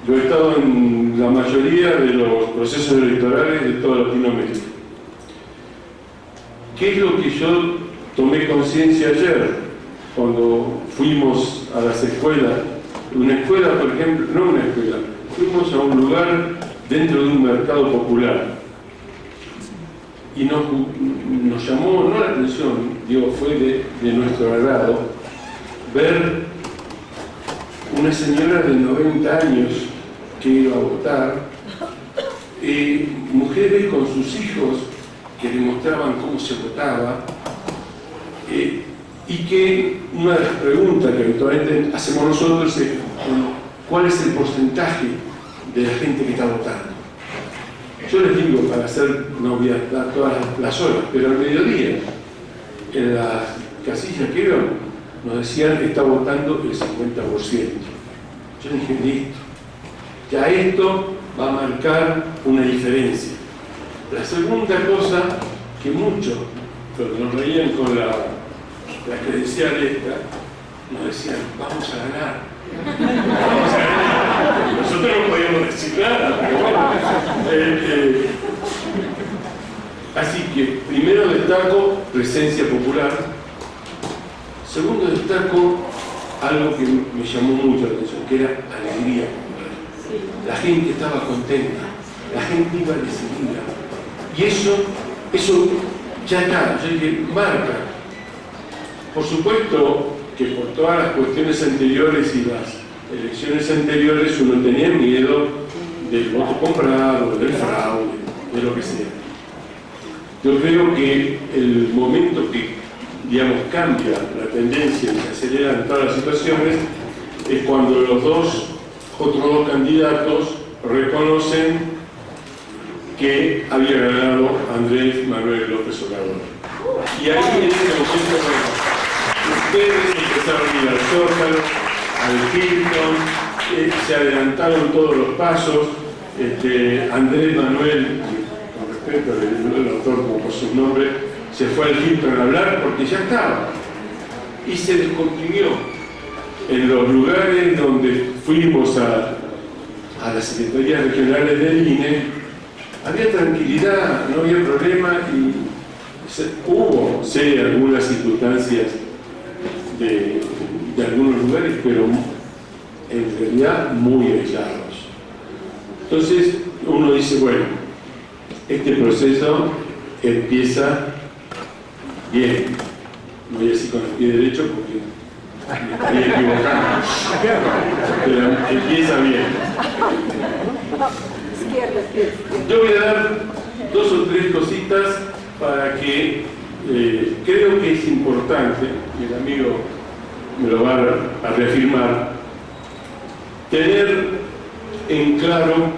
Yo he estado en la mayoría de los procesos electorales de toda Latinoamérica. ¿Qué es lo que yo tomé conciencia ayer cuando fuimos a las escuelas? Una escuela, por ejemplo, no una escuela, fuimos a un lugar dentro de un mercado popular y nos llamó, no la atención, digo, fue de nuestro agrado, ver una señora de 90 años que iba a votar, mujeres con sus hijos que demostraban cómo se votaba, y que una de las preguntas que habitualmente hacemos nosotros es ¿cuál es el porcentaje de la gente que está votando? Yo les digo, para hacer, no voy a dar todas las horas, pero al mediodía, en las casillas que iban, nos decían que está votando el 50%. Yo dije, listo, ya esto va a marcar una diferencia. La segunda cosa que muchos, cuando nos reían con la credencial esta, nos decían, vamos a ganar. Vamos a ganar. Nosotros no podíamos decir nada, pero bueno. Así que, primero destaco presencia popular. Segundo destaco algo que me llamó mucho la atención, que era alegría popular. La gente estaba contenta, la gente iba decidida. Y eso ya está, yo dije, marca. Por supuesto que por todas las cuestiones anteriores y las elecciones anteriores uno tenía miedo del voto comprado, del fraude, de lo que sea. Yo creo que el momento que, digamos, cambia la tendencia y se aceleran todas las situaciones es cuando los otros dos candidatos reconocen que había ganado Andrés Manuel López Obrador. Y ahí en ese momento, ustedes empezaron a ir al Zócalo, al Hilton, se adelantaron todos los pasos. Andrés Manuel, con respeto al doctor como por su nombre, se fue al Hilton a hablar porque ya estaba. Y se descomprimió. En los lugares donde fuimos a las secretarías regionales del INE, había tranquilidad, no había problema y hubo, sé, algunas circunstancias de algunos lugares, pero en realidad muy aislados. Entonces uno dice, bueno, este proceso empieza bien, no voy a decir con el pie derecho porque me estaría equivocando, pero empieza bien. Yo voy a dar 2 o 3 cositas para que creo que es importante, y el amigo me lo va a reafirmar, tener en claro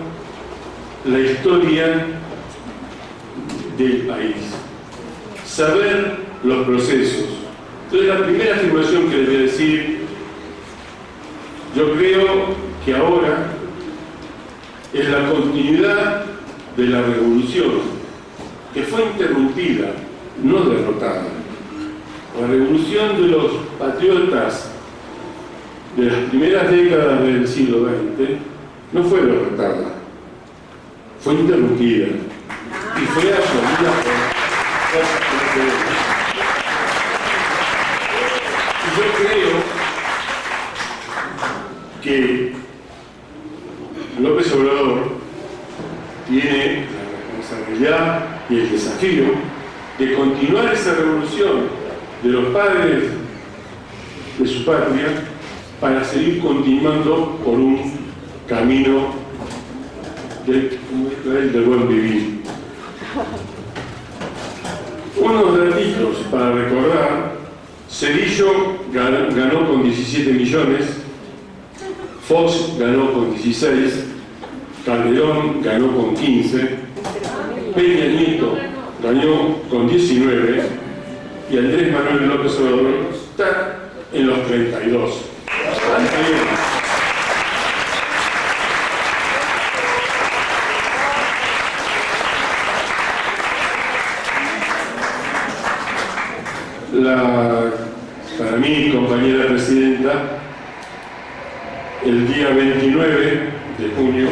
la historia del país, saber los procesos. Entonces, la primera afirmación que les voy a decir, yo creo que ahora es la continuidad de la revolución, que fue interrumpida, no derrotada. La revolución de los patriotas de las primeras décadas del siglo XX no fue derrotada, fue interrumpida y fue absorbida por y yo creo que López Obrador tiene la responsabilidad y el desafío de continuar esa revolución de los padres de su patria para seguir continuando por un camino del buen vivir. Unos datitos para recordar: Zedillo ganó con 17 millones, Fox ganó con 16, Calderón ganó con 15, Peña Nieto ganó con 19 y Andrés Manuel López Obrador está en los 32. Bastante bien. para mí, compañera presidenta, el día 29 de junio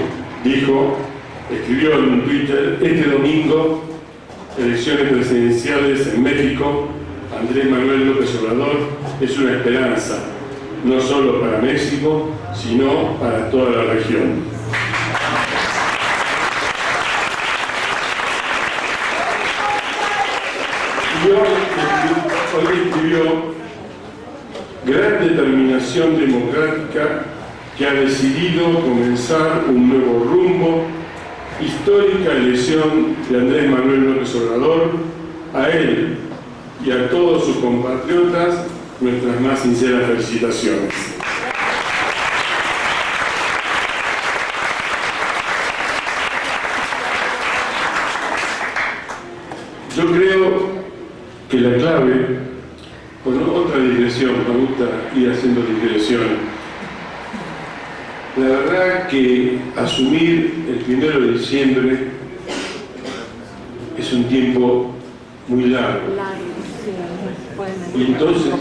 escribió en un Twitter: este domingo, elecciones presidenciales en México, Andrés Manuel López Obrador es una esperanza, no solo para México, sino para toda la región. Y hoy escribió: gran determinación democrática que ha decidido comenzar un nuevo rumbo, histórica elección de Andrés Manuel López Obrador, a él y a todos sus compatriotas nuestras más sinceras felicitaciones. Yo creo que la clave, bueno, otra digresión, me gusta ir haciendo digresión. La verdad que asumir el 1 de diciembre es un tiempo muy largo. Y entonces,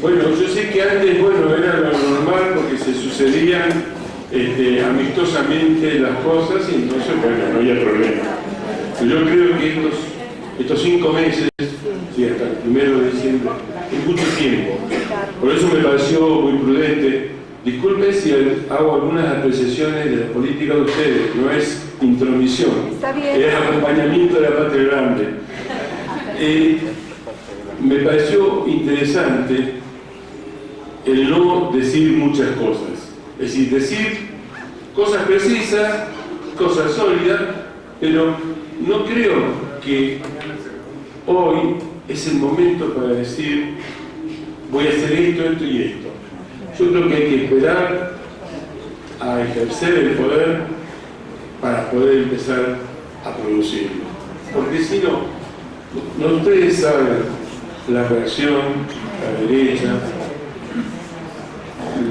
bueno, yo sé que antes, bueno, era lo normal porque se sucedían amistosamente las cosas y entonces, bueno, no había problema. Pero yo creo que estos 5 meses, sí, hasta el 1 de diciembre, es mucho tiempo. Por eso me pareció muy prudente. Disculpe si hago algunas apreciaciones de la política de ustedes, no es intromisión, es acompañamiento de la patria grande. Me pareció interesante el no decir muchas cosas, es decir, decir cosas precisas, cosas sólidas, pero no creo que hoy es el momento para decir voy a hacer esto, esto y esto. Yo creo que hay que esperar a ejercer el poder para poder empezar a producirlo. Porque si no ustedes saben la reacción, la derecha,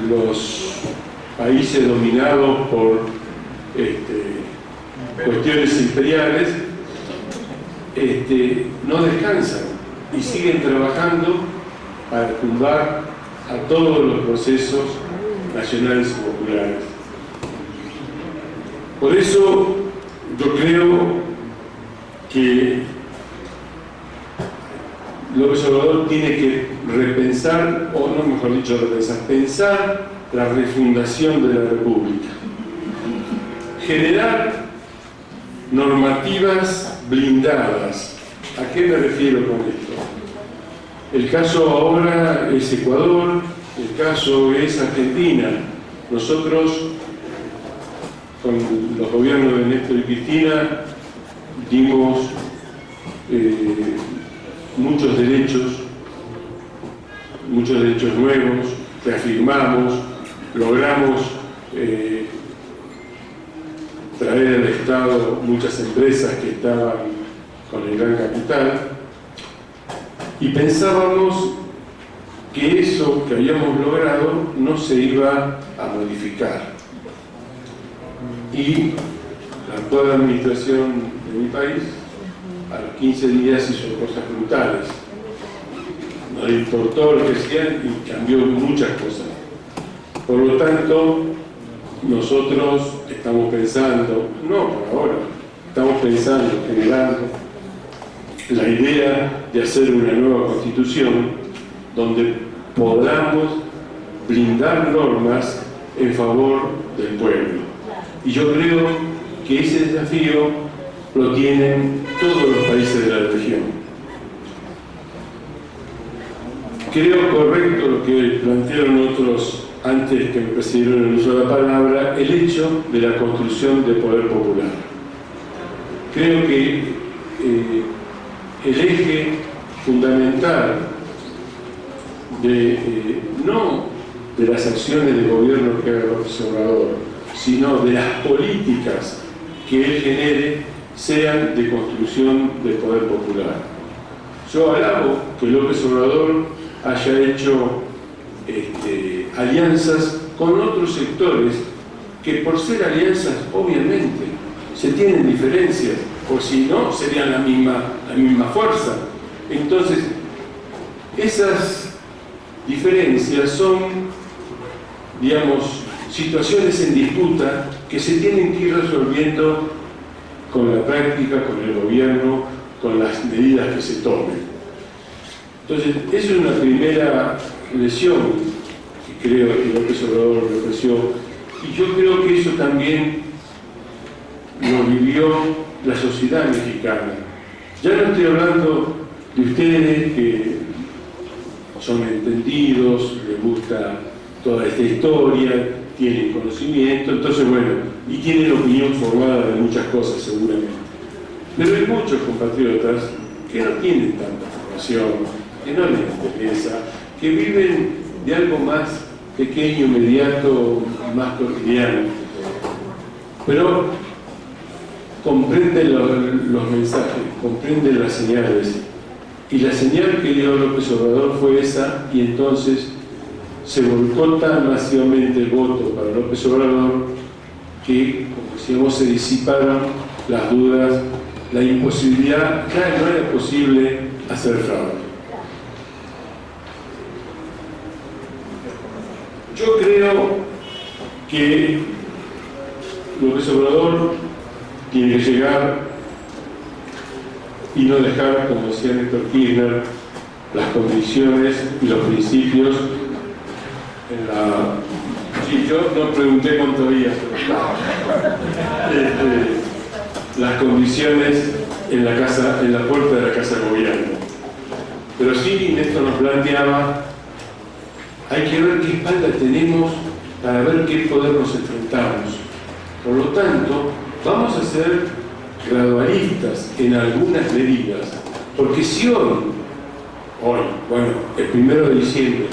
los países dominados por cuestiones imperiales, no descansan y siguen trabajando para tumbar a todos los procesos nacionales y populares. Por eso yo creo que López Obrador tiene que repensar, o no mejor dicho repensar, pensar la refundación de la República. Generar normativas blindadas. ¿A qué me refiero con esto? El caso ahora es Ecuador, el caso es Argentina. Nosotros, con los gobiernos de Néstor y Cristina, dimos muchos derechos nuevos, reafirmamos, logramos traer al Estado muchas empresas que estaban con el gran capital. Y pensábamos que eso que habíamos logrado no se iba a modificar. Y la actual administración de mi país, a los 15 días hizo cosas brutales. No le importó lo que hacían y cambió muchas cosas. Por lo tanto, nosotros estamos pensando, no por ahora, estamos pensando, generando la idea de hacer una nueva constitución donde podamos blindar normas en favor del pueblo. Y yo creo que ese desafío lo tienen todos los países de la región. Creo correcto lo que plantearon otros antes que me precedieron el uso de la palabra, el hecho de la construcción de poder popular. Creo que el eje fundamental no de las acciones de gobierno que haga López Obrador, sino de las políticas que él genere, sean de construcción del poder popular. Yo alabo que López Obrador haya hecho alianzas con otros sectores que, por ser alianzas, obviamente se tienen diferencias, o si no, serían la misma fuerza. Entonces, esas diferencias son, digamos, situaciones en disputa que se tienen que ir resolviendo con la práctica, con el gobierno, con las medidas que se tomen. Entonces, esa es una primera lección que creo que López Obrador me ofreció, y yo creo que eso también lo vivió la sociedad mexicana. Ya no estoy hablando de ustedes que son entendidos, les gusta toda esta historia, tienen conocimiento, entonces bueno, y tienen opinión formada de muchas cosas seguramente. Pero hay muchos compatriotas que no tienen tanta formación, que no les interesa, que viven de algo más pequeño, inmediato, más cotidiano. Pero comprenden los mensajes, comprenden las señales. Y la señal que dio López Obrador fue esa, y entonces se volcó tan masivamente el voto para López Obrador que, como decíamos, se disiparon las dudas, la imposibilidad, ya no era posible hacer fraude. Yo creo que López Obrador tiene que llegar y no dejar, como decía Néstor Kirchner, las condiciones y los principios en la... Sí, yo no pregunté cuánto había, pero las condiciones en la casa, en la puerta de la Casa de Gobierno. Pero sí, Néstor nos planteaba, hay que ver qué espalda tenemos para ver qué poder nos enfrentamos. Por lo tanto, vamos a ser gradualistas en algunas medidas, porque si hoy, bueno, el 1 de diciembre,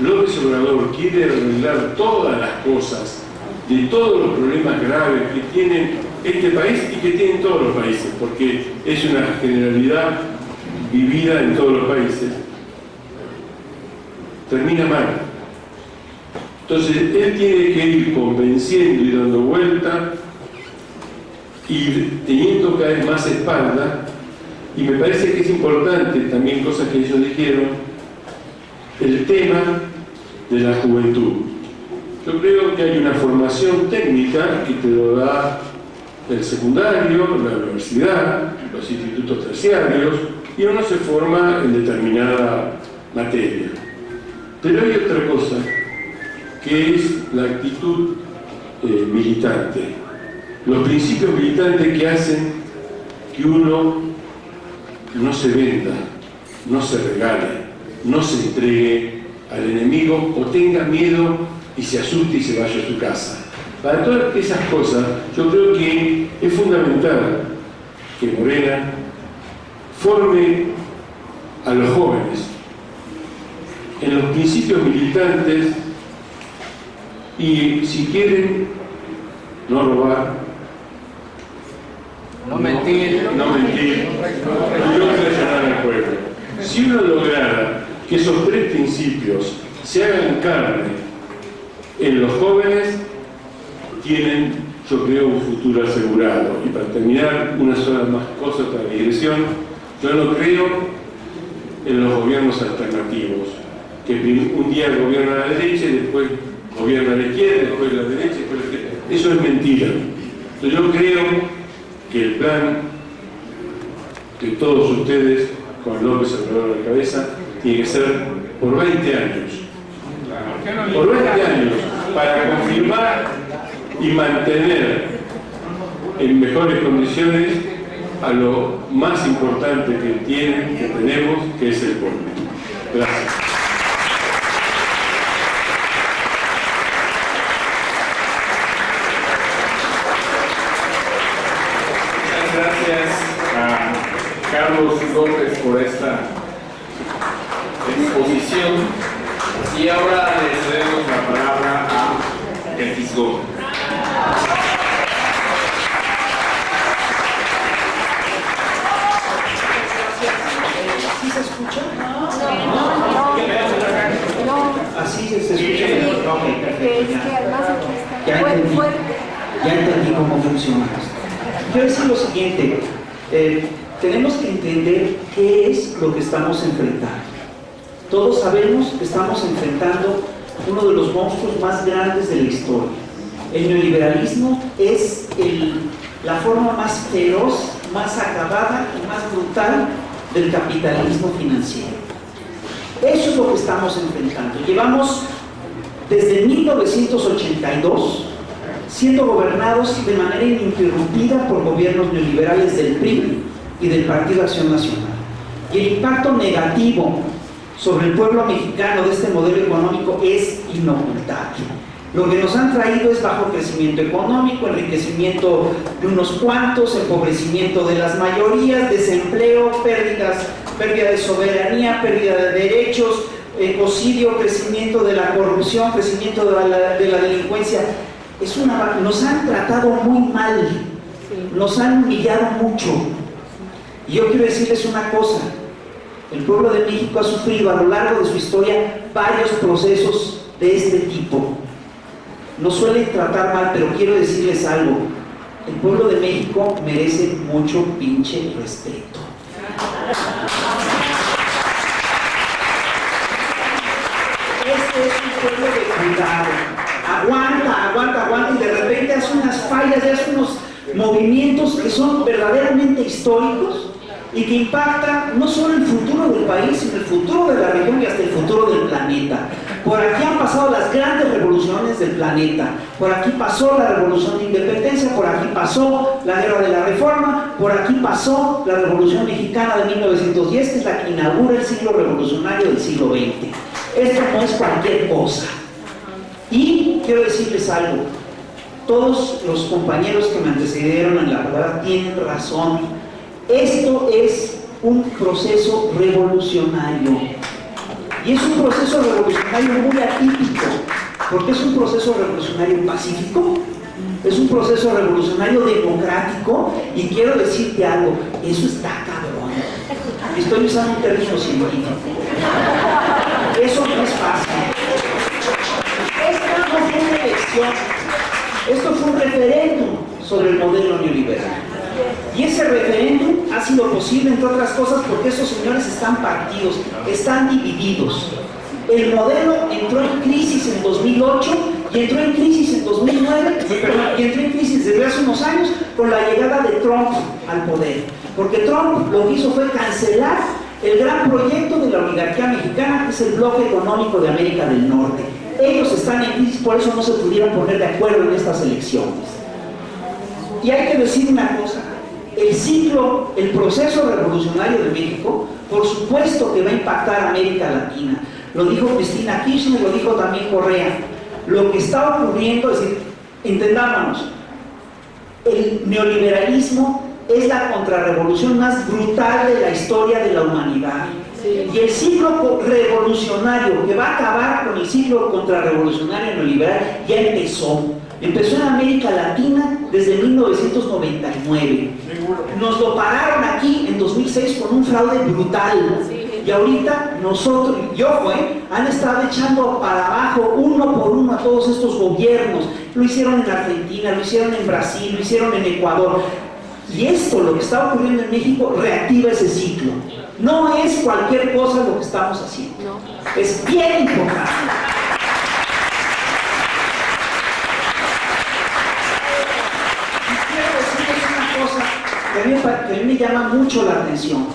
López Obrador quiere arreglar todas las cosas de todos los problemas graves que tiene este país y que tienen todos los países, porque es una generalidad vivida en todos los países, termina mal. Entonces, él tiene que ir convenciendo y dando vuelta y teniendo cada vez más espalda, y me parece que es importante, también cosas que ellos dijeron, el tema de la juventud. Yo creo que hay una formación técnica que te lo da el secundario, la universidad, los institutos terciarios, y uno se forma en determinada materia. Pero hay otra cosa, que es la actitud militante. Los principios militantes que hacen que uno no se venda, no se regale, no se entregue al enemigo o tenga miedo y se asuste y se vaya a su casa. Para todas esas cosas, yo creo que es fundamental que Morena forme a los jóvenes en los principios militantes y, si quieren, no robar, no mentir, y no traicionar al pueblo. Si uno lograra que esos tres principios se hagan carne en los jóvenes, tienen, yo creo, un futuro asegurado. Y para terminar, una sola más cosa para la digresión, yo no creo en los gobiernos alternativos, que un día gobierna la derecha y después gobierna la izquierda, después la derecha, después la izquierda. Eso es mentira. Entonces yo creo que el plan de todos ustedes, con López Obrador a la cabeza, tiene que ser por 20 años. Por 20 años, para confirmar y mantener en mejores condiciones a lo más importante que tenemos, que es el pueblo. Gracias. Muchas gracias a Carlos López por esta exposición, y ahora le cedemos la palabra a Elvis Gómez. ¿Sí se escucha? No. ¿Así se escucha? Ok, perfecto. Es que además aquí Ya está entendí. fuerte. Ya entendí cómo funciona esto. Quiero decir lo siguiente, tenemos que entender qué es lo que estamos enfrentando. Todos sabemos que estamos enfrentando uno de los monstruos más grandes de la historia. El neoliberalismo es la forma más feroz, más acabada y más brutal del capitalismo financiero. Eso es lo que estamos enfrentando. Llevamos desde 1982 siendo gobernados de manera ininterrumpida por gobiernos neoliberales del PRI y del Partido Acción Nacional. Y el impacto negativo sobre el pueblo mexicano de este modelo económico es inocultable. Lo que nos han traído es bajo crecimiento económico, enriquecimiento de unos cuantos, empobrecimiento de las mayorías, desempleo, pérdida de soberanía, pérdida de derechos, ecocidio, crecimiento de la corrupción, crecimiento de la delincuencia. Nos han tratado muy mal, nos han humillado mucho. Y yo quiero decirles una cosa: el pueblo de México ha sufrido a lo largo de su historia varios procesos de este tipo. Nos suelen tratar mal, pero quiero decirles algo: el pueblo de México merece mucho pinche respeto. Este es un pueblo de cuidado. Aguanta, y de repente hace unas fallas, hace unos movimientos que son verdaderamente históricos y que impactan no solo el futuro del país, sino el futuro de la región y hasta el futuro del planeta. Por aquí han pasado las grandes revoluciones del planeta. Por aquí pasó la revolución de independencia, por aquí pasó la guerra de la reforma, por aquí pasó la revolución mexicana de 1910, que es la que inaugura el ciclo revolucionario del siglo XX. Esto no es cualquier cosa. Y quiero decirles algo: todos los compañeros que me antecedieron en la palabra tienen razón. Esto es un proceso revolucionario. Y es un proceso revolucionario muy atípico, porque es un proceso revolucionario pacífico, es un proceso revolucionario democrático, y quiero decirte algo: eso está cabrón. Estoy usando un término científico. Eso no es fácil. Esta no fue una elección, esto fue un referéndum sobre el modelo neoliberal. Y ese referéndum ha sido posible, entre otras cosas, porque esos señores están partidos, están divididos. El modelo entró en crisis en 2008 y entró en crisis en 2009, y entró en crisis desde hace unos años con la llegada de Trump al poder. Porque Trump lo que hizo fue cancelar el gran proyecto de la oligarquía mexicana, que es el bloque económico de América del Norte. Ellos están en crisis, por eso no se pudieron poner de acuerdo en estas elecciones. Y hay que decir una cosa: el proceso revolucionario de México, por supuesto que va a impactar a América Latina. Lo dijo Cristina Kirchner, lo dijo también Correa. Lo que está ocurriendo, es decir, entendámonos, el neoliberalismo es la contrarrevolución más brutal de la historia de la humanidad. Y el ciclo revolucionario que va a acabar con el ciclo contrarrevolucionario neoliberal ya empezó. Empezó en América Latina desde 1999. Nos lo pararon aquí en 2006 con un fraude brutal. Y ahorita nosotros, han estado echando para abajo uno por uno a todos estos gobiernos. Lo hicieron en Argentina, lo hicieron en Brasil, lo hicieron en Ecuador. Y esto, lo que está ocurriendo en México, reactiva ese ciclo. No es cualquier cosa lo que estamos haciendo. Es bien importante. Que a mí me llama mucho la atención.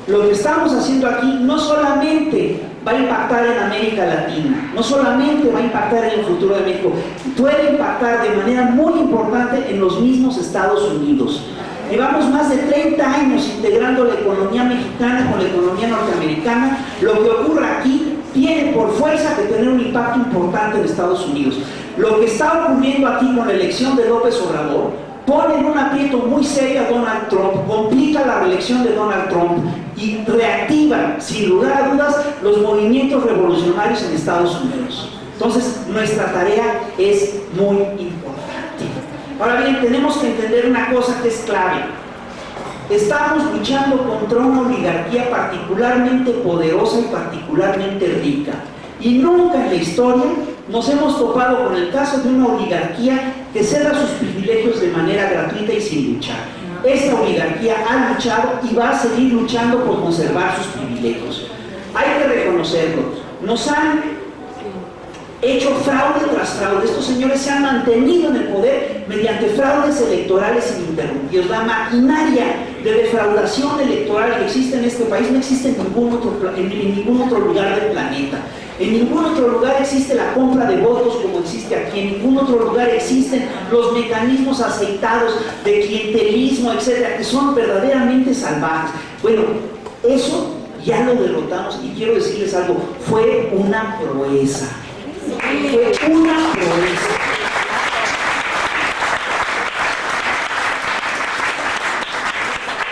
Lo que estamos haciendo aquí no solamente va a impactar en América Latina, no solamente va a impactar en el futuro de México, puede impactar de manera muy importante en los mismos Estados Unidos. Llevamos más de 30 años integrando la economía mexicana con la economía norteamericana. Lo que ocurre aquí tiene por fuerza que tener un impacto importante en Estados Unidos. Lo que está ocurriendo aquí con la elección de López Obrador pone en un aprieto muy serio a Donald Trump, complica la reelección de Donald Trump y reactiva, sin lugar a dudas, los movimientos revolucionarios en Estados Unidos. Entonces, nuestra tarea es muy importante. Ahora bien, tenemos que entender una cosa que es clave. Estamos luchando contra una oligarquía particularmente poderosa y particularmente rica. Y nunca en la historia nos hemos topado con el caso de una oligarquía que ceda sus privilegios de manera gratuita y sin luchar. Esta oligarquía ha luchado y va a seguir luchando por conservar sus privilegios. hay que reconocerlo. Nos han hecho fraude tras fraude. Estos señores se han mantenido en el poder mediante fraudes electorales ininterrumpidos. La maquinaria de defraudación electoral que existe en este país no existe en ningún otro lugar del planeta. En ningún otro lugar existe la compra de votos como existe aquí. En ningún otro lugar existen los mecanismos aceitados de clientelismo, etcétera, que son verdaderamente salvajes. Bueno, eso ya lo derrotamos y quiero decirles algo, fue una proeza. Fue una proeza.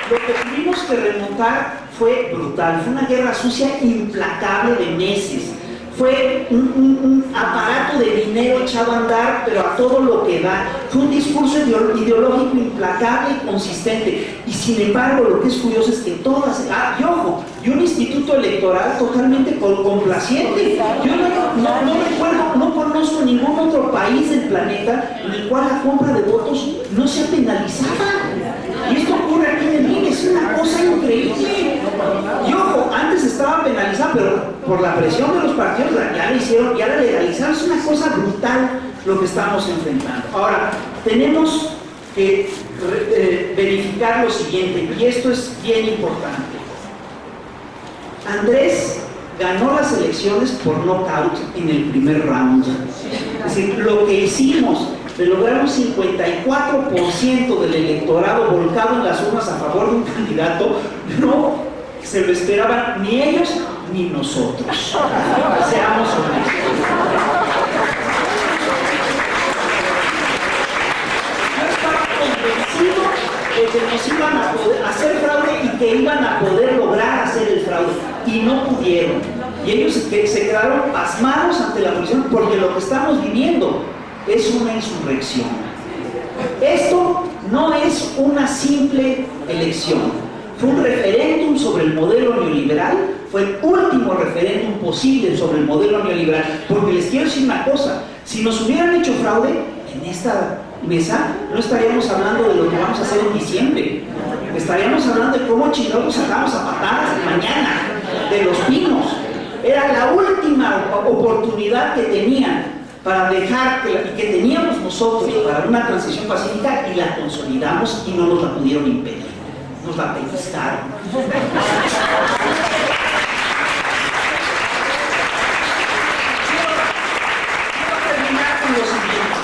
Lo que tuvimos que remontar fue brutal, fue una guerra sucia implacable de meses. Fue un aparato de dinero echado a andar, pero a todo lo que da. Fue un discurso ideológico implacable y consistente. Y sin embargo, lo que es curioso es que todas... y ojo, y un instituto electoral totalmente complaciente. Yo no recuerdo, no conozco ningún otro país del planeta en el cual la compra de votos no sea penalizada. Y esto ocurre aquí en el INE, es una cosa increíble. Y ojo, antes estaba penalizada, pero por la presión de los partidos ya la hicieron, ya la legalizaron. Es una cosa brutal lo que estamos enfrentando. Ahora, tenemos que verificar lo siguiente, y esto es bien importante. Andrés ganó las elecciones por knockout en el primer round. Es decir, lo que hicimos de lograr un 54% del electorado volcado en las urnas a favor de un candidato, no se lo esperaban ni ellos ni nosotros. Seamos honestos. Yo estaba convencido de que nos iban a poder hacer fraude y que iban a poder lograr hacer el fraude, y no pudieron. Y ellos se quedaron pasmados ante la presión, porque lo que estamos viviendo es una insurrección. Esto no es una simple elección, fue un referéndum sobre el modelo neoliberal, fue el último referéndum posible sobre el modelo neoliberal, porque les quiero decir una cosa, si nos hubieran hecho fraude en esta mesa, no estaríamos hablando de lo que vamos a hacer en diciembre, estaríamos hablando de cómo chingados sacamos a patadas mañana de Los Pinos. Era la última oportunidad que tenían para dejar que teníamos nosotros para una transición pacífica, y la consolidamos y no nos la pudieron impedir, nos la pellizcaron. Quiero terminar con lo siguiente.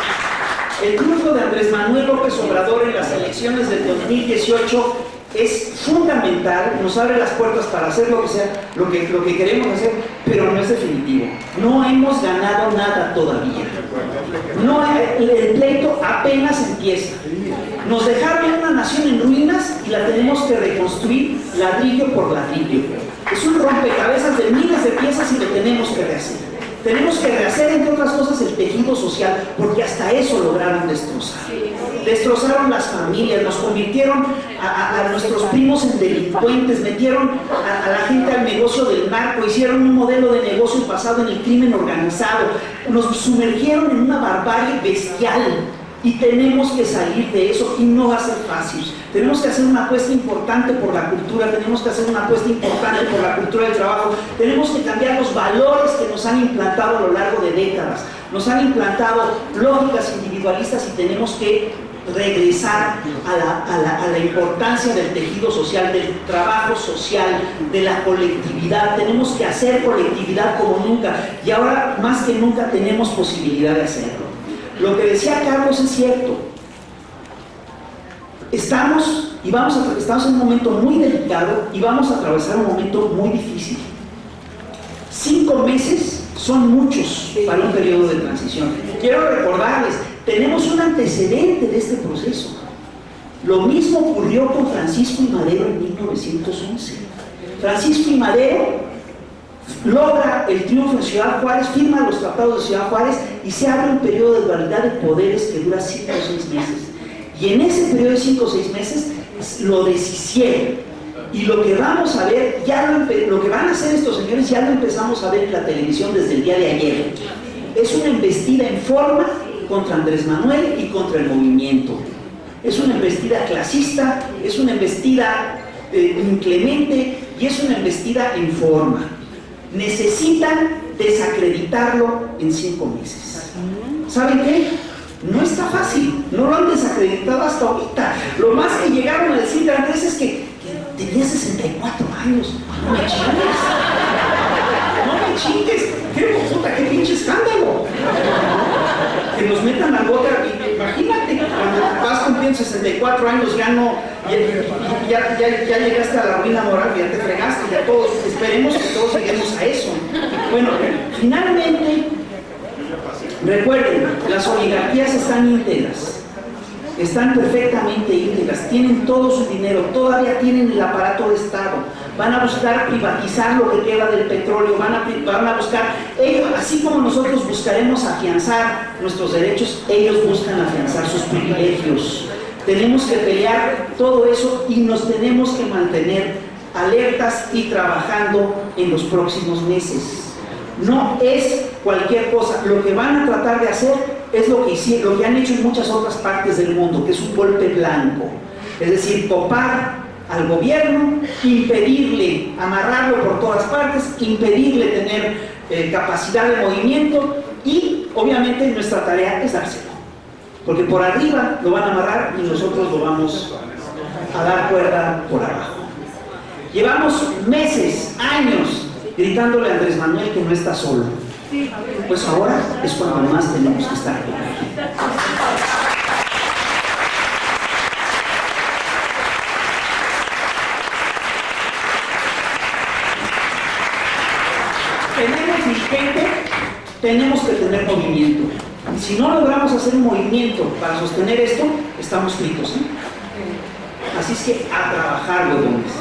El triunfo de Andrés Manuel López Obrador en las elecciones del 2018 es fundamental, nos abre las puertas para hacer lo que sea, lo que queremos hacer, pero no es definitivo. No hemos ganado nada todavía. No, el pleito apenas empieza. Nos dejaron una nación en ruinas y la tenemos que reconstruir ladrillo por ladrillo. Es un rompecabezas de miles de piezas y lo tenemos que rehacer. Tenemos que rehacer, entre otras cosas, el tejido social, porque hasta eso lograron destrozar. Destrozaron las familias, nos convirtieron a nuestros primos en delincuentes, metieron a la gente al negocio del narco, hicieron un modelo de negocio basado en el crimen organizado, nos sumergieron en una barbarie bestial. Y tenemos que salir de eso, y no va a ser fácil. Tenemos que hacer una apuesta importante por la cultura, tenemos que hacer una apuesta importante por la cultura del trabajo, tenemos que cambiar los valores que nos han implantado a lo largo de décadas. Nos han implantado lógicas individualistas y tenemos que regresar a la importancia del tejido social, del trabajo social, de la colectividad. Tenemos que hacer colectividad como nunca, y ahora más que nunca tenemos posibilidad de hacerlo. Lo que decía Carlos es cierto. Estamos en un momento muy delicado y vamos a atravesar un momento muy difícil. 5 meses son muchos para un periodo de transición. Quiero recordarles, tenemos un antecedente de este proceso. Lo mismo ocurrió con Francisco I. Madero en 1911. Francisco I. Madero logra el triunfo en Ciudad Juárez, firma los tratados de Ciudad Juárez y se abre un periodo de dualidad de poderes que dura 5 o 6 meses. Y en ese periodo de 5 o 6 meses lo deshicieron. Y lo que vamos a ver, lo que van a hacer estos señores, ya lo empezamos a ver en la televisión desde el día de ayer. Es una embestida en forma contra Andrés Manuel y contra el movimiento. Es una embestida clasista, es una embestida inclemente y es una embestida en forma. necesitan desacreditarlo en 5 meses. ¿Saben qué? No está fácil, no lo han desacreditado hasta ahorita. Lo más que llegaron a decir Andrés es que tenía 64 años. No me chingues. No me chingues. ¡Qué puta, qué pinche escándalo! Que nos metan al bote. Imagínate, cuando vas cumpliendo 64 años ya no, ya llegaste a la ruina moral, ya te fregaste, ya todos, esperemos que todos lleguemos a eso. Bueno, finalmente, recuerden, las oligarquías están íntegras, están perfectamente íntegras, tienen todo su dinero, todavía tienen el aparato de Estado, van a buscar privatizar lo que queda del petróleo, van a buscar, ellos, así como nosotros buscaremos afianzar nuestros derechos, ellos buscan afianzar sus privilegios. Tenemos que pelear todo eso y nos tenemos que mantener alertas y trabajando en los próximos meses. No es cualquier cosa, lo que van a tratar de hacer es lo que han hecho en muchas otras partes del mundo, que es un golpe blanco, es decir, copar al gobierno, impedirle, amarrarlo por todas partes, impedirle tener capacidad de movimiento y obviamente nuestra tarea es dárselo, porque por arriba lo van a amarrar y nosotros lo vamos a dar cuerda por abajo. Llevamos meses, años, gritándole a Andrés Manuel que no está solo. Pues ahora es cuando más tenemos que estar con él. Tenemos dirigente, tenemos que tener movimiento. Si no logramos hacer un movimiento para sostener esto, estamos fritos, ¿eh? Así es que a trabajar, huevones.